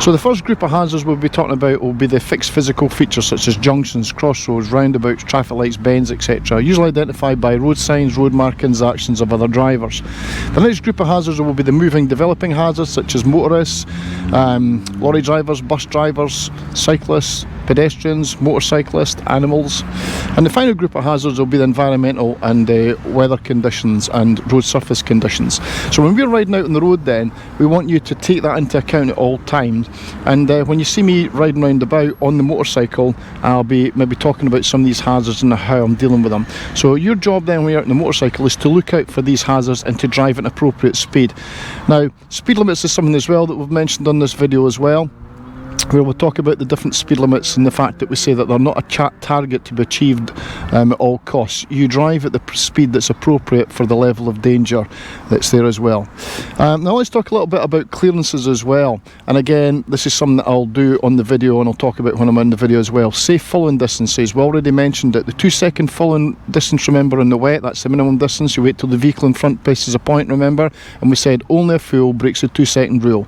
S1: So the first group of hazards we'll be talking about will be the fixed physical features such as junctions, crossroads, roundabouts, traffic lights, bends, etc. Usually identified by road signs, road markings, actions of other drivers. The next group of hazards will be the moving, developing hazards such as motorists, lorry drivers, bus drivers, cyclists, pedestrians, motorcyclists, animals. And the final group of hazards will be the environmental and weather conditions and road surface conditions. So when we're riding out on the road then, we want you to take that into account at all times. And when you see me riding round about on the motorcycle, I'll be maybe talking about some of these hazards and how I'm dealing with them. So your job then when you're out on the motorcycle is to look out for these hazards and to drive at an appropriate speed. Now, speed limits is something as well that we've mentioned on this video as well, where we'll talk about the different speed limits and the fact that we say that they're not a target to be achieved at all costs. You drive at the speed that's appropriate for the level of danger that's there as well. Now let's talk a little bit about clearances as well. And again, this is something that I'll do on the video and I'll talk about when I'm in the video as well. Safe following distances, we already mentioned it. The 2-second following distance, remember, in the wet, that's the minimum distance. You wait till the vehicle in front passes a point, remember? And we said only a fool breaks the 2-second rule.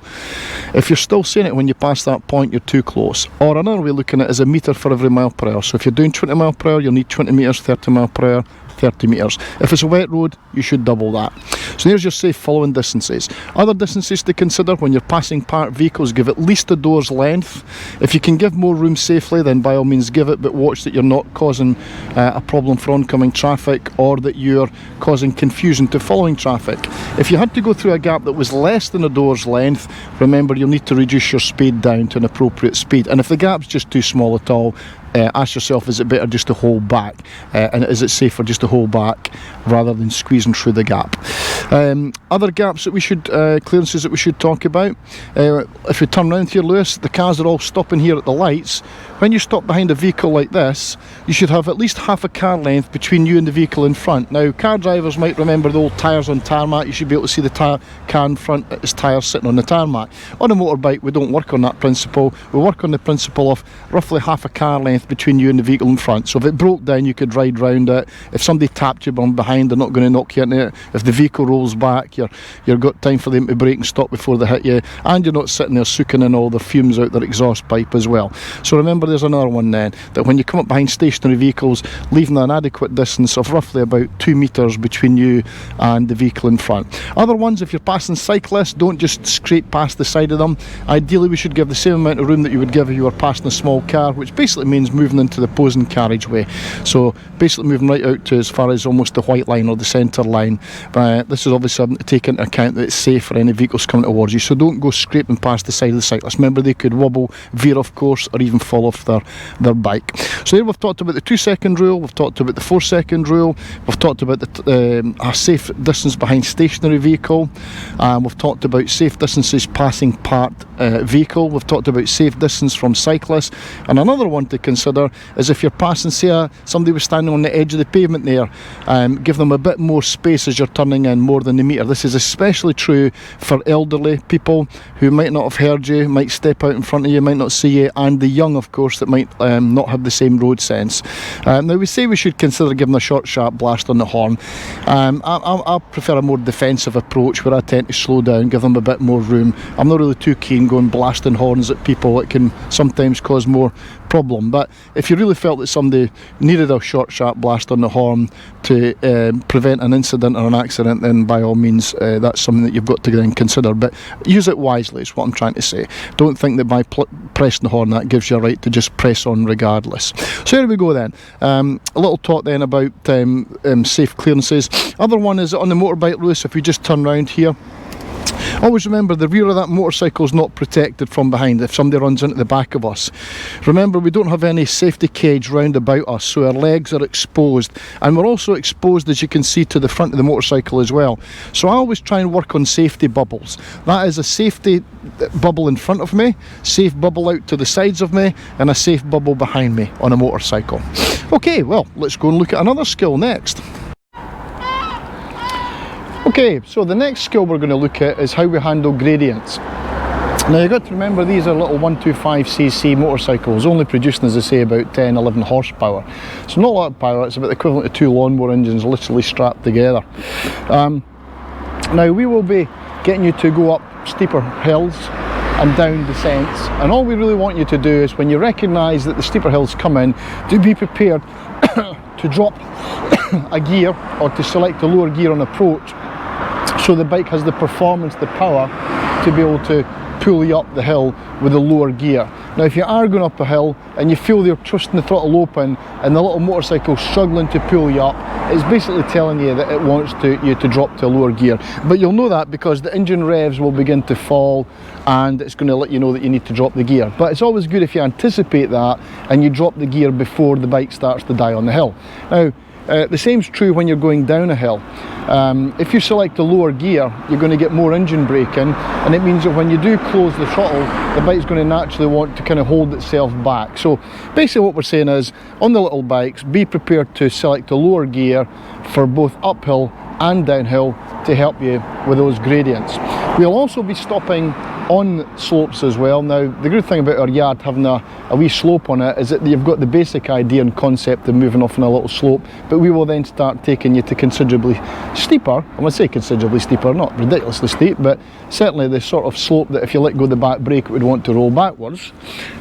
S1: If you're still seeing it when you pass that point, you're too close. Or another way of looking at it is a metre for every mile per hour. So if you're doing 20 mile per hour, you'll need 20 metres, 30 mile per hour, 30 metres. If it's a wet road, you should double that. So there's your safe following distances. Other distances to consider when you're passing parked vehicles, give at least a door's length. If you can give more room safely, then by all means give it, but watch that you're not causing a problem for oncoming traffic or that you're causing confusion to following traffic. If you had to go through a gap that was less than a door's length, remember you'll need to reduce your speed down to an appropriate speed. And if the gap's just too small at all, ask yourself, is it better just to hold back? And is it safer just to hold back rather than squeezing through the gap? Other gaps that we should, clearances that we should talk about. If we turn around here, Lewis, the cars are all stopping here at the lights. When you stop behind a vehicle like this, you should have at least half a car length between you and the vehicle in front. Now, car drivers might remember the old tyres on tarmac. You should be able to see the car in front, its tyres sitting on the tarmac. On a motorbike, we don't work on that principle. We work on the principle of roughly half a car length between you and the vehicle in front. So if it broke down, you could ride round it. If somebody tapped you from behind, they're not going to knock you into it. If the vehicle rolls back, you've got time for them to brake and stop before they hit you, and you're not sitting there soaking in all the fumes out their exhaust pipe as well. So remember, there's another one then, that when you come up behind stationary vehicles, leaving an adequate distance of roughly about 2 metres between you and the vehicle in front. Other ones, if you're passing cyclists, don't just scrape past the side of them. Ideally, we should give the same amount of room that you would give if you were passing a small car, which basically means moving into the opposing carriageway. So basically moving right out to as far as almost the white line or the centre line. This is obviously something to take into account that it's safe for any vehicles coming towards you. So don't go scraping past the side of the cyclist. Remember, they could wobble, veer off course, or even fall off their bike. So here we've talked about the 2-second rule, we've talked about the 4-second rule, we've talked about a safe distance behind stationary vehicle, we've talked about safe distances passing parked vehicle, we've talked about safe distance from cyclists, and another one to consider is if you're passing, say somebody was standing on the edge of the pavement there, give them a bit more space as you're turning in, more than the metre. This is especially true for elderly people who might not have heard you, might step out in front of you, might not see you, and the young, of course, that might not have the same road sense. Now we say we should consider giving a short sharp blast on the horn. I prefer a more defensive approach where I tend to slow down, give them a bit more room. I'm not really too keen going blasting horns at people. It can sometimes cause more problem, but if you really felt that somebody needed a short sharp blast on the horn to prevent an incident or an accident, then by all means that's something that you've got to then consider, but use it wisely is what I'm trying to say. Don't think that by pressing the horn that gives you a right to just press on regardless. So here we go then. A little talk then about safe clearances. Other one is on the motorbike, Lewis, if we just turn round here, always remember the rear of that motorcycle is not protected from behind if somebody runs into the back of us. Remember, we don't have any safety cage round about us, so our legs are exposed, and we're also exposed, as you can see, to the front of the motorcycle as well. So I always try and work on safety bubbles. That is a safety bubble in front of me, safe bubble out to the sides of me, and a safe bubble behind me on a motorcycle. Okay, well, let's go and look at another skill next. Okay, so the next skill we're going to look at is how we handle gradients. Now you've got to remember these are little 125cc motorcycles, only producing, as I say, about 10-11 horsepower. So not a lot of power, it's about the equivalent of 2 lawnmower engines literally strapped together. Now we will be getting you to go up steeper hills and down descents, and all we really want you to do is, when you recognise that the steeper hills come in, do be prepared to drop a gear or to select a lower gear on approach, so the bike has the performance, the power to be able to pull you up the hill with a lower gear. Now if you are going up a hill and you feel you're twisting the throttle open and the little motorcycle struggling to pull you up, it's basically telling you that it wants you to drop to a lower gear. But you'll know that because the engine revs will begin to fall and it's going to let you know that you need to drop the gear. But it's always good if you anticipate that and you drop the gear before the bike starts to die on the hill. Now the same's true when you're going down a hill. If you select a lower gear, you're going to get more engine braking, and it means that when you do close the throttle, the bike's going to naturally want to kind of hold itself back. So basically what we're saying is, on the little bikes, be prepared to select a lower gear for both uphill and downhill to help you with those gradients. We'll also be stopping on slopes as well. Now the good thing about our yard having a wee slope on it is that you've got the basic idea and concept of moving off on a little slope, but we will then start taking you to considerably steeper. I would say considerably steeper, not ridiculously steep, but certainly the sort of slope that if you let go of the back brake it would want to roll backwards,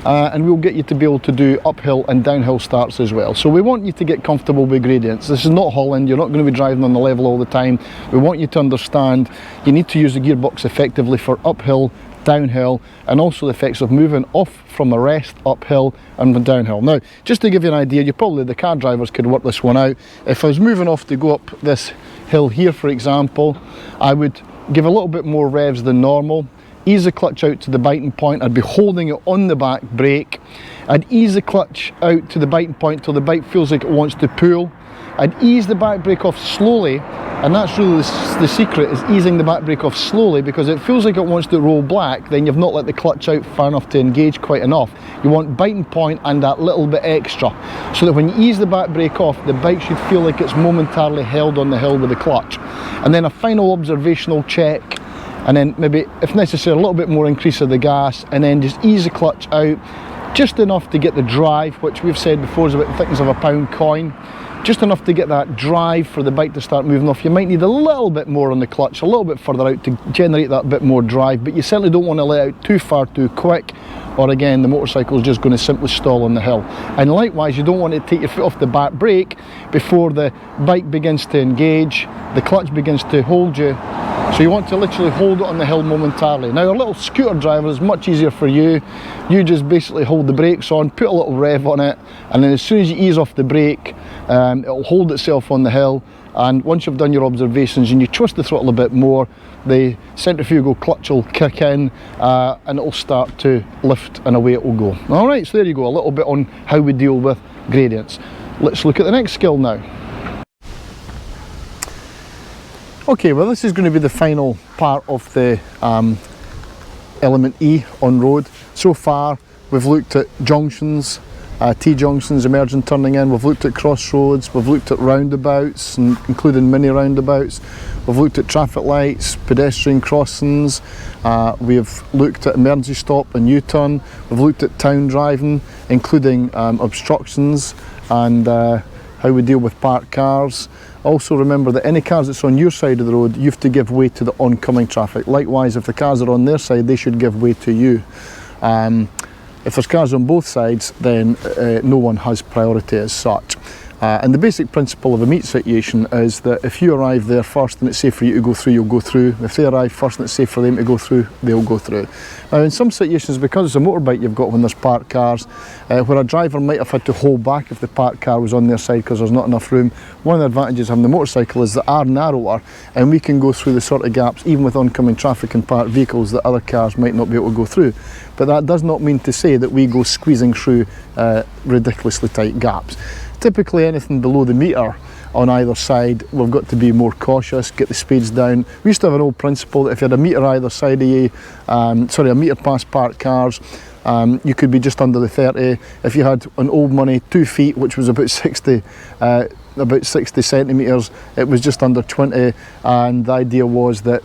S1: and we'll get you to be able to do uphill and downhill starts as well. So we want you to get comfortable with gradients. This is not Holland, you're not going to be driving on the level all the time. We want you to understand you need to use the gearbox effectively for uphill, downhill, and also the effects of moving off from a rest uphill and downhill. Now just to give you an idea, the car drivers could work this one out. If I was moving off to go up this hill here, for example, I would give a little bit more revs than normal, ease the clutch out to the biting point, I'd be holding it on the back brake, I'd ease the clutch out to the biting point till the bike feels like it wants to pull, I'd ease the back brake off slowly, and that's really the secret, is easing the back brake off slowly, because it feels like it wants to roll back, then you've not let the clutch out far enough to engage quite enough. You want biting point and that little bit extra, so that when you ease the back brake off, the bike should feel like it's momentarily held on the hill with the clutch. And then a final observational check, and then maybe, if necessary, a little bit more increase of the gas, and then just ease the clutch out, just enough to get the drive, which we've said before is about the thickness of a pound coin. Just enough to get that drive for the bike to start moving off. You might need a little bit more on the clutch, a little bit further out to generate that bit more drive, but you certainly don't want to let out too far too quick, or again the motorcycle is just going to simply stall on the hill. And likewise, you don't want to take your foot off the back brake before the bike begins to engage, the clutch begins to hold you. So you want to literally hold it on the hill momentarily. Now a little scooter driver is much easier for you. You just basically hold the brakes on, put a little rev on it, and then as soon as you ease off the brake, it'll hold itself on the hill. And once you've done your observations and you twist the throttle a bit more, the centrifugal clutch will kick in, and it'll start to lift, and away it will go. Alright, so there you go, a little bit on how we deal with gradients. Let's look at the next skill now. Okay, well this is going to be the final part of the element E on road. So far we've looked at junctions, T-junctions, emerging turning in, we've looked at crossroads, we've looked at roundabouts, including mini roundabouts, we've looked at traffic lights, pedestrian crossings, we've looked at emergency stop and U-turn, we've looked at town driving, including obstructions and how we deal with parked cars. Also remember that any cars that's on your side of the road, you have to give way to the oncoming traffic. Likewise, if the cars are on their side, they should give way to you. If there's cars on both sides, then no one has priority as such. And the basic principle of a meet situation is that if you arrive there first and it's safe for you to go through, you'll go through. If they arrive first and it's safe for them to go through, they'll go through. Now in some situations, because it's a motorbike you've got when there's parked cars, where a driver might have had to hold back if the parked car was on their side because there's not enough room, one of the advantages of having the motorcycle is that are narrower, and we can go through the sort of gaps even with oncoming traffic and parked vehicles that other cars might not be able to go through. But that does not mean to say that we go squeezing through ridiculously tight gaps. Typically anything below the metre on either side, we've got to be more cautious, get the speeds down. We used to have an old principle that if you had a metre either side of you, a metre past parked cars, you could be just under the 30. If you had an old money 2 feet, which was about 60 about 60 centimetres, it was just under 20, and the idea was that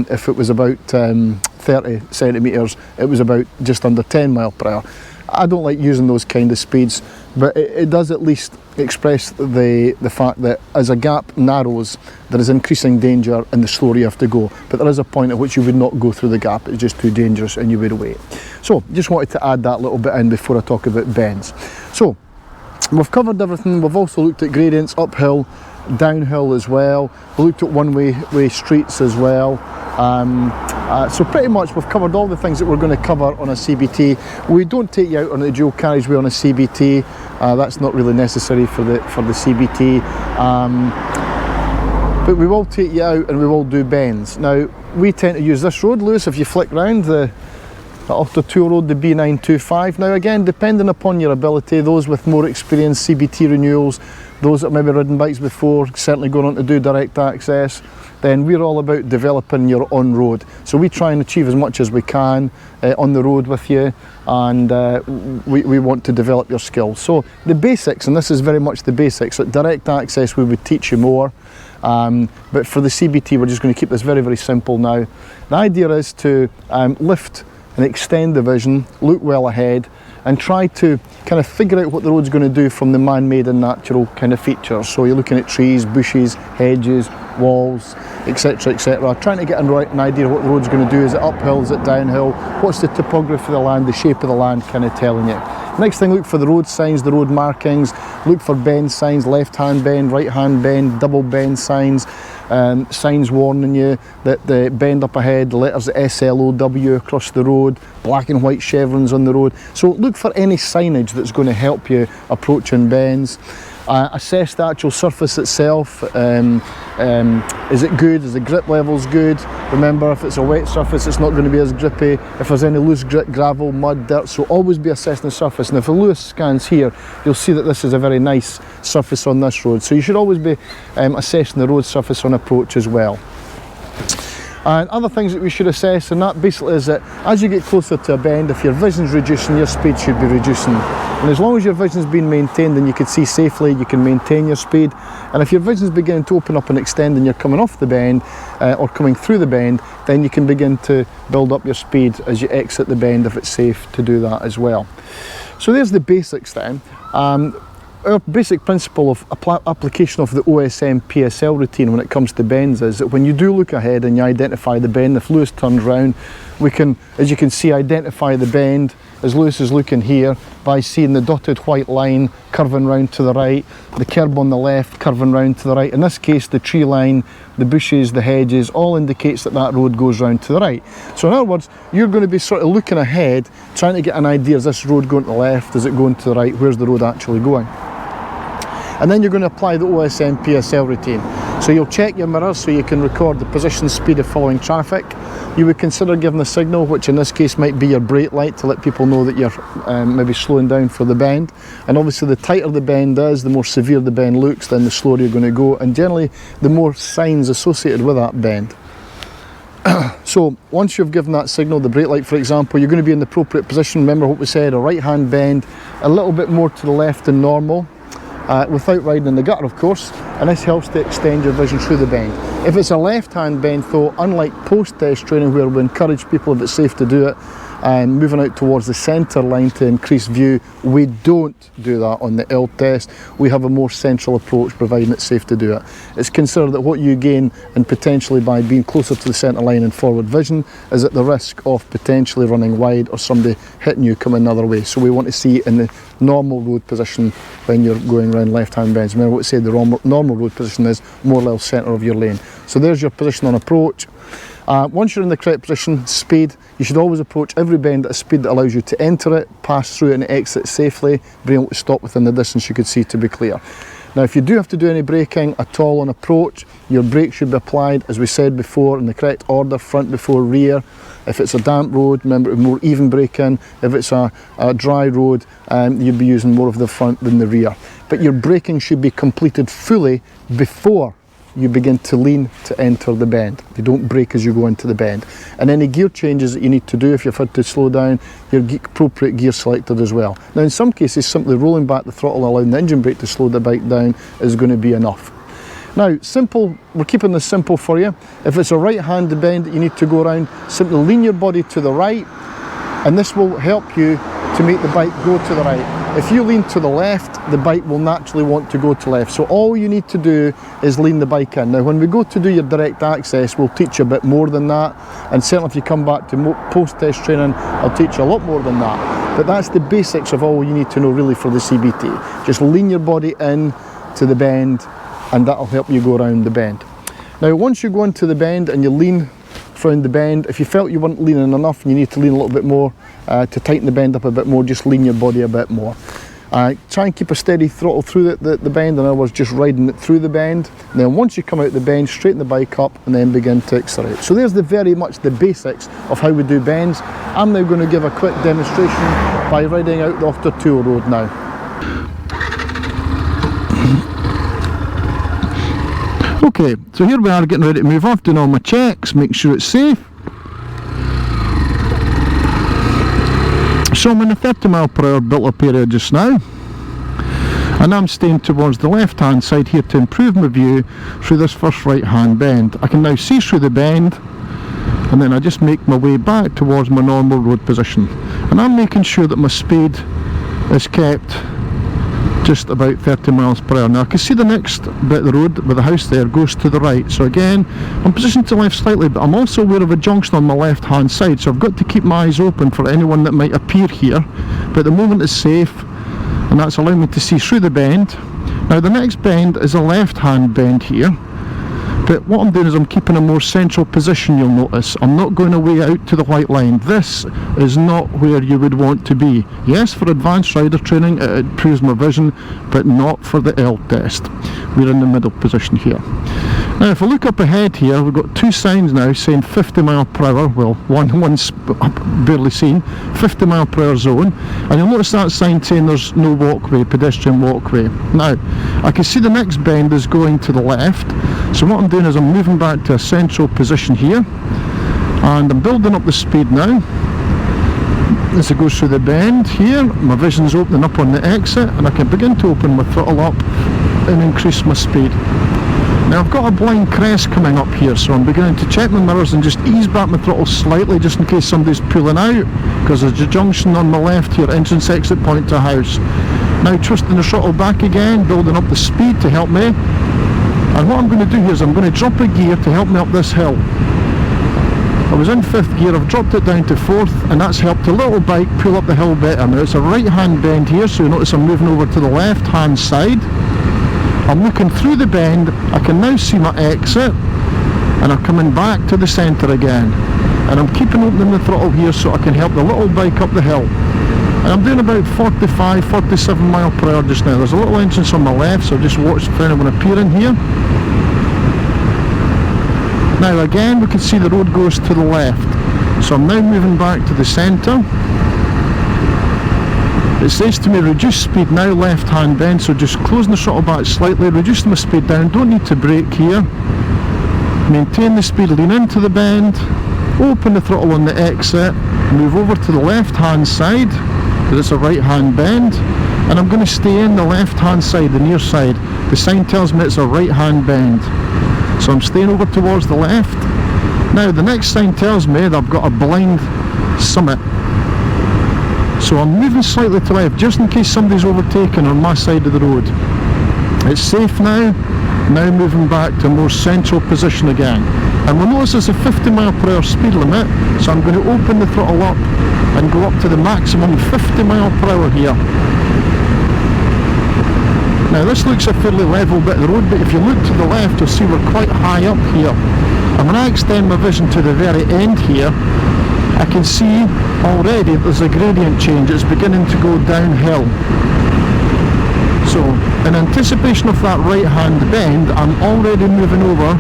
S1: if it was about 30 centimetres, it was about just under 10 mile per hour. I don't like using those kind of speeds, but it does at least express the fact that as a gap narrows, there is increasing danger and the slower you have to go. But there is a point at which you would not go through the gap, it's just too dangerous and you would wait. So just wanted to add that little bit in before I talk about bends. So we've covered everything. We've also looked at gradients, uphill, downhill as well. We looked at one-way streets as well. So pretty much we've covered all the things that we're going to cover on a CBT. We don't take you out on a dual carriageway on a CBT. That's not really necessary for the CBT. But we will take you out and we will do bends. Now we tend to use this road, Lewis, if you flick round the off the 2 road, the B925. Now again, depending upon your ability, those with more experience, CBT renewals, those that maybe ridden bikes before, certainly going on to do direct access, then we're all about developing your on-road. So we try and achieve as much as we can on the road with you, and we want to develop your skills. So the basics, and this is very much the basics, at direct access we would teach you more, but for the CBT we're just going to keep this very, very simple now. The idea is to lift and extend the vision, look well ahead, and try to kind of figure out what the road's going to do from the man-made and natural kind of features. So you're looking at trees, bushes, hedges, walls, etc, etc, trying to get an idea of what the road's going to do. Is it uphill, is it downhill, what's the topography of the land, the shape of the land kind of telling you. Next thing, look for the road signs, the road markings, look for bend signs, left hand bend, right hand bend, double bend signs, signs warning you that the bend up ahead, the letters SLOW across the road, black and white chevrons on the road. So look for any signage that's going to help you approaching bends. Assess the actual surface itself. Is it good? Is the grip levels good? Remember, if it's a wet surface, it's not going to be as grippy. If there's any loose grit, gravel, mud, dirt, so always be assessing the surface. And if a Lewis scans here, you'll see that this is a very nice surface on this road. So you should always be assessing the road surface on approach as well. And other things that we should assess, and that basically is that as you get closer to a bend, if your vision's reducing, your speed should be reducing. And as long as your vision's been maintained and you can see safely, you can maintain your speed. And if your vision's beginning to open up and extend and you're coming off the bend or coming through the bend, then you can begin to build up your speed as you exit the bend if it's safe to do that as well. So there's the basics then. Our basic principle of application of the OSM PSL routine when it comes to bends is that when you do look ahead and you identify the bend, if Lewis turns round, we can, as you can see, identify the bend as Lewis is looking here by seeing the dotted white line curving round to the right, the curb on the left curving round to the right. In this case, the tree line, the bushes, the hedges, all indicates that that road goes round to the right. So in other words, you're going to be sort of looking ahead, trying to get an idea, is this road going to the left, is it going to the right, where's the road actually going? And then you're going to apply the OSM PSL routine. So you'll check your mirrors so you can record the position, speed of following traffic. You would consider giving a signal, which in this case might be your brake light, to let people know that you're maybe slowing down for the bend. And obviously the tighter the bend is, the more severe the bend looks, then the slower you're going to go, and generally the more signs associated with that bend. So once you've given that signal, the brake light for example, you're going to be in the appropriate position. Remember what we said, a right hand bend, a little bit more to the left than normal. Without riding in the gutter of course, and this helps to extend your vision through the bend. If it's a left-hand bend though, unlike post-test training where we encourage people if it's safe to do it, and moving out towards the centre line to increase view, we don't do that on the L test. We have a more central approach providing it's safe to do it. It's considered that what you gain and potentially by being closer to the centre line and forward vision is at the risk of potentially running wide or somebody hitting you coming another way. So we want to see in the normal road position when you're going around left-hand bends. Remember what we said, the normal road position is more or less centre of your lane. So there's your position on approach. Once you're in the correct position, speed, you should always approach every bend at a speed that allows you to enter it, pass through it and exit safely, being able to stop within the distance you could see to be clear. Now if you do have to do any braking at all on approach, your brake should be applied, as we said before, in the correct order, front before rear. If it's a damp road, remember more even braking. If it's a dry road, you'd be using more of the front than the rear. But your braking should be completed fully before you begin to lean to enter the bend. You don't brake as you go into the bend. And any gear changes that you need to do, if you've had to slow down, your appropriate gear selected as well. Now in some cases, simply rolling back the throttle, allowing the engine brake to slow the bike down is going to be enough. Now, simple, we're keeping this simple for you. If it's a right-handed bend that you need to go around, simply lean your body to the right, and this will help you to make the bike go to the right. If you lean to the left, the bike will naturally want to go to left. So all you need to do is lean the bike in. Now, when we go to do your direct access, we'll teach you a bit more than that. And certainly if you come back to post-test training, I'll teach you a lot more than that. But that's the basics of all you need to know really for the CBT. Just lean your body in to the bend, and that'll help you go around the bend. Now once you go into the bend and you lean around the bend, if you felt you weren't leaning enough and you need to lean a little bit more to tighten the bend up a bit more, just lean your body a bit more. Try and keep a steady throttle through the bend, in other words just riding it through the bend. And then once you come out the bend, straighten the bike up and then begin to accelerate. So there's very much the basics of how we do bends. I'm now going to give a quick demonstration by riding out the Off the Tour road now. Okay, so here we are getting ready to move off, doing all my checks, making sure it's safe. So I'm in a 30 mile per hour built up area just now, and I'm staying towards the left hand side here to improve my view through this first right hand bend. I can now see through the bend, and then I just make my way back towards my normal road position, and I'm making sure that my speed is kept just about 30 miles per hour. Now I can see the next bit of the road with the house there goes to the right, so again I'm positioned to the left slightly, but I'm also aware of a junction on my left hand side, so I've got to keep my eyes open for anyone that might appear here, but at the moment it's safe, and that's allowing me to see through the bend. Now the next bend is a left hand bend here, but what I'm doing is I'm keeping a more central position. You'll notice I'm not going away out to the white line. This is not where you would want to be. Yes, for advanced rider training it improves my vision, but not for the L test. We're in the middle position here. Now if I look up ahead here, we've got two signs now saying 50 mile per hour, well one's barely seen, 50 mile per hour zone, and you'll notice that sign saying there's no walkway, pedestrian walkway. Now I can see the next bend is going to the left, so what I'm doing is I'm moving back to a central position here, and I'm building up the speed now. As it goes through the bend here, my vision's opening up on the exit, and I can begin to open my throttle up and increase my speed. Now I've got a blind crest coming up here, so I'm beginning to check my mirrors and just ease back my throttle slightly just in case somebody's pulling out, because there's a junction on my left here, entrance exit point to a house. Now twisting the throttle back again, building up the speed to help me. And what I'm going to do here is I'm going to drop a gear to help me up this hill. I was in 5th gear, I've dropped it down to 4th, and that's helped the little bike pull up the hill better. Now it's a right hand bend here, so you notice I'm moving over to the left hand side. I'm looking through the bend, I can now see my exit, and I'm coming back to the centre again. And I'm keeping opening the throttle here so I can help the little bike up the hill. And I'm doing about 45, 47 mile per hour just now. There's a little entrance on my left, so just watch for anyone appearing here. Now again we can see the road goes to the left, so I'm now moving back to the centre. It says to me reduce speed now, left hand bend, so just closing the throttle back slightly, reducing my speed down, don't need to brake here. Maintain the speed, lean into the bend, open the throttle on the exit, move over to the left hand side, because it's a right hand bend, and I'm going to stay in the left hand side, the near side. The sign tells me it's a right hand bend, so I'm staying over towards the left. Now the next sign tells me that I've got a blind summit, so I'm moving slightly to left just in case somebody's overtaken on my side of the road. It's safe now moving back to a more central position again. And we'll notice there's a 50 mile per hour speed limit, so I'm going to open the throttle up and go up to the maximum 50 mile per hour here. Now this looks a fairly level bit of the road, but if you look to the left you'll see we're quite high up here. And when I extend my vision to the very end here, I can see already there's a gradient change, it's beginning to go downhill. So in anticipation of that right hand bend, I'm already moving over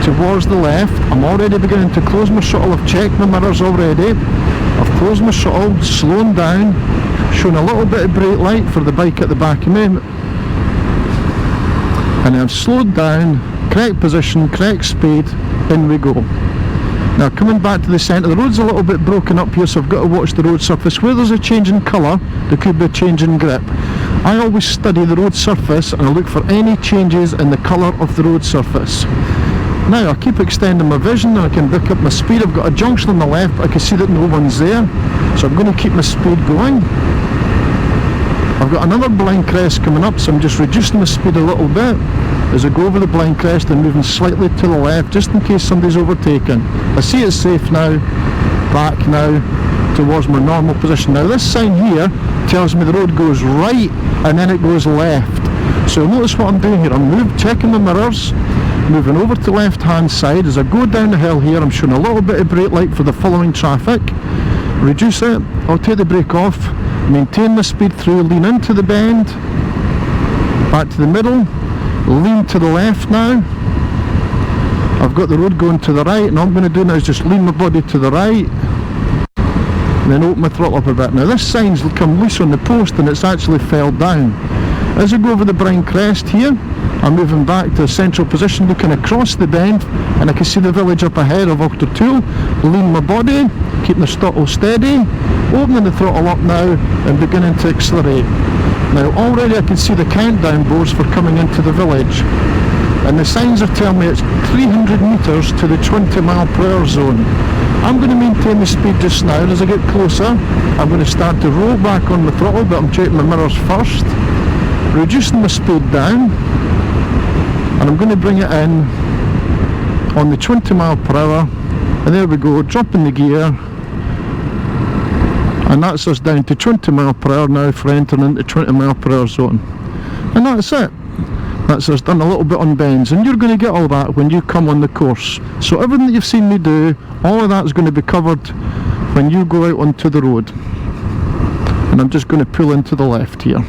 S1: towards the left. I'm already beginning to close my throttle. I've checked my mirrors already. I've closed my throttle, slowing down, showing a little bit of brake light for the bike at the back of me. And I've slowed down, correct position, correct speed, in we go. Now coming back to the centre, the road's a little bit broken up here, so I've got to watch the road surface. Where there's a change in colour, there could be a change in grip. I always study the road surface and I look for any changes in the colour of the road surface. Now I keep extending my vision and I can pick up my speed. I've got a junction on the left, I can see that no one's there, so I'm going to keep my speed going. I've got another blind crest coming up, so I'm just reducing my speed a little bit as I go over the blind crest and moving slightly to the left just in case somebody's overtaken. I see it's safe now, back now towards my normal position. Now this sign here tells me the road goes right and then it goes left. So notice what I'm doing here. I'm checking the mirrors, moving over to the left hand side. As I go down the hill here, I'm showing a little bit of brake light for the following traffic. Reduce it, I'll take the brake off, maintain my speed through, lean into the bend, back to the middle, lean to the left now. I've got the road going to the right, and all I'm going to do now is just lean my body to the right, and then open my throttle up a bit. Now this sign's come loose on the post and it's actually fell down. As I go over the blind crest here, I'm moving back to a central position, looking across the bend, and I can see the village up ahead of Octortool. Lean my body, keep the throttle steady, opening the throttle up now and beginning to accelerate. Now already I can see the countdown boards for coming into the village, and the signs are telling me it's 300 metres to the 20 mile per hour zone. I'm going to maintain the speed just now, and as I get closer I'm going to start to roll back on the throttle, but I'm checking my mirrors first, reducing my speed down, and I'm going to bring it in on the 20 mile per hour, and there we go, dropping the gear, and that's us down to 20 mile per hour now for entering into 20 mile per hour zone. And that's it. That's us done a little bit on bends, and you're going to get all that when you come on the course. So everything that you've seen me do, all of that is going to be covered when you go out onto the road. And I'm just going to pull into the left here.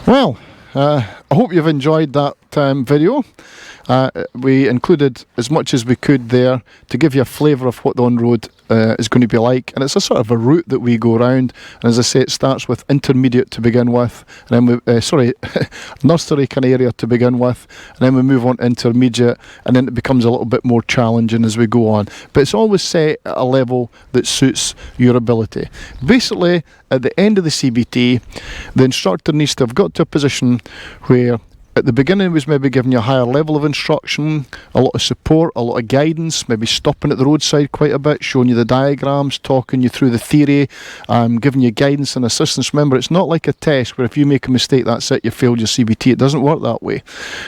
S1: Well, I hope you've enjoyed that video. We included as much as we could there to give you a flavour of what the on-road is going to be like, and it's a sort of a route that we go around, and as I say, it starts with intermediate to begin with, and then we, nursery kind of area to begin with, and then we move on to intermediate, and then it becomes a little bit more challenging as we go on, but it's always set at a level that suits your ability. Basically, at the end of the CBT, the instructor needs to have got to a position where at the beginning was maybe giving you a higher level of instruction, a lot of support, a lot of guidance, maybe stopping at the roadside quite a bit, showing you the diagrams, talking you through the theory, giving you guidance and assistance. Remember, it's not like a test where if you make a mistake, that's it, you failed your CBT. It doesn't work that way.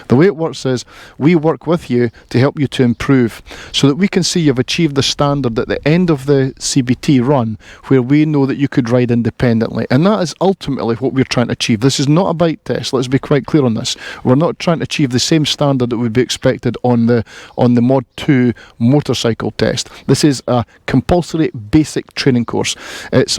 S1: The way it works is we work with you to help you to improve so that we can see you've achieved the standard at the end of the CBT run where we know that you could ride independently. And that is ultimately what we're trying to achieve. This is not a bike test. Let's be quite clear on this. We're not trying to achieve the same standard that would be expected on the Mod 2 motorcycle test. This is a compulsory basic training course. It's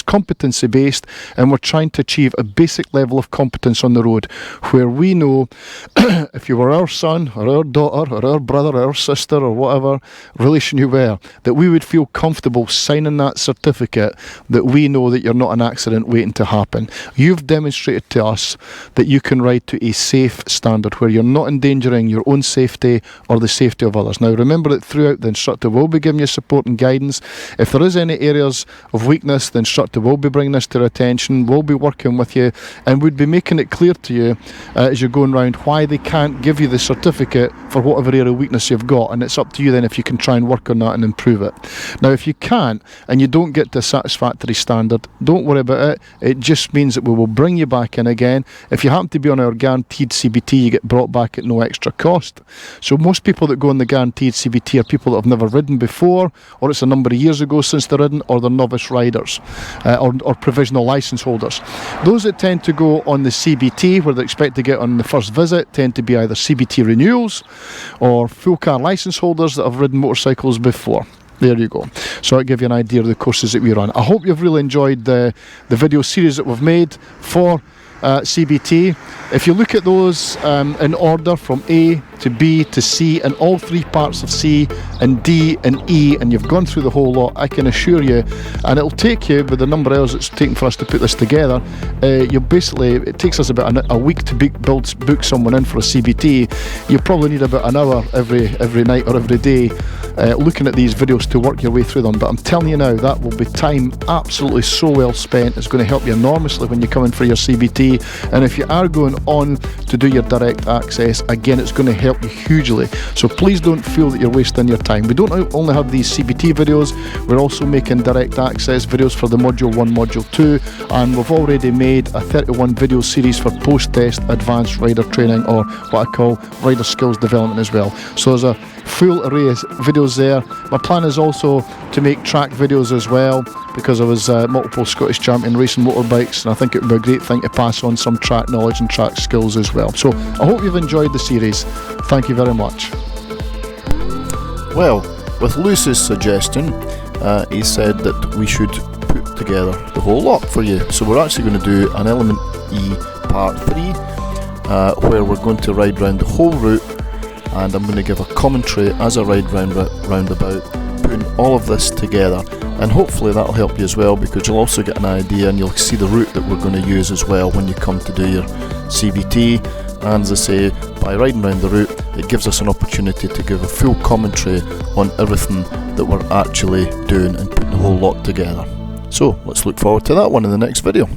S1: competency based, and we're trying to achieve a basic level of competence on the road where we know if you were our son or our daughter or our brother or our sister or whatever relation you were, that we would feel comfortable signing that certificate that we know that you're not an accident waiting to happen. You've demonstrated to us that you can ride to a safe standard where you're not endangering your own safety or the safety of others. Now remember that throughout the instructor will be giving you support and guidance. If there is any areas of weakness, the instructor will be bringing this to your attention, will be working with you, and would be making it clear to you as you're going around why they can't give you the certificate for whatever area of weakness you've got, and it's up to you then if you can try and work on that and improve it. Now if you can't and you don't get to a satisfactory standard, don't worry about it. It just means that we will bring you back in again. If you happen to be on our guaranteed CBT, you get brought back at no extra cost. So most people that go on the guaranteed CBT are people that have never ridden before, or it's a number of years ago since they're ridden, or they're novice riders or provisional license holders. Those that tend to go on the CBT where they expect to get on the first visit tend to be either CBT renewals or full car license holders that have ridden motorcycles before. There you go. So I'll give you an idea of the courses that we run. I hope you've really enjoyed the video series that we've made for CBT. If you look at those in order from A to B to C and all three parts of C and D and E, and you've gone through the whole lot, I can assure you, and it'll take you, with the number of hours it's taken for us to put this together, it takes us about a week to book someone in for a CBT. You probably need about an hour every night or every day looking at these videos to work your way through them. But I'm telling you now, that will be time absolutely so well spent. It's going to help you enormously when you come in for your CBT, and if you are going on to do your direct access, again, it's going to help you hugely. So please don't feel that you're wasting your time. We don't only have these CBT videos, we're also making direct access videos for the Module 1, Module 2, and we've already made a 31 video series for post-test advanced rider training, or what I call rider skills development as well. So there's a full array of videos there. My plan is also to make track videos as well, because I was multiple Scottish champion racing motorbikes, and I think it would be a great thing to pass on some track knowledge and track skills as well. So I hope you've enjoyed the series. Thank you very much. Well, with Lewis's suggestion, he said that we should put together the whole lot for you. So we're actually going to do an Element E Part 3, where we're going to ride round the whole route, and I'm going to give a commentary as I ride roundabout, putting all of this together, and hopefully that'll help you as well, because you'll also get an idea and you'll see the route that we're going to use as well when you come to do your CBT. And as I say, by riding around the route, it gives us an opportunity to give a full commentary on everything that we're actually doing and putting the whole lot together. So let's look forward to that one in the next video.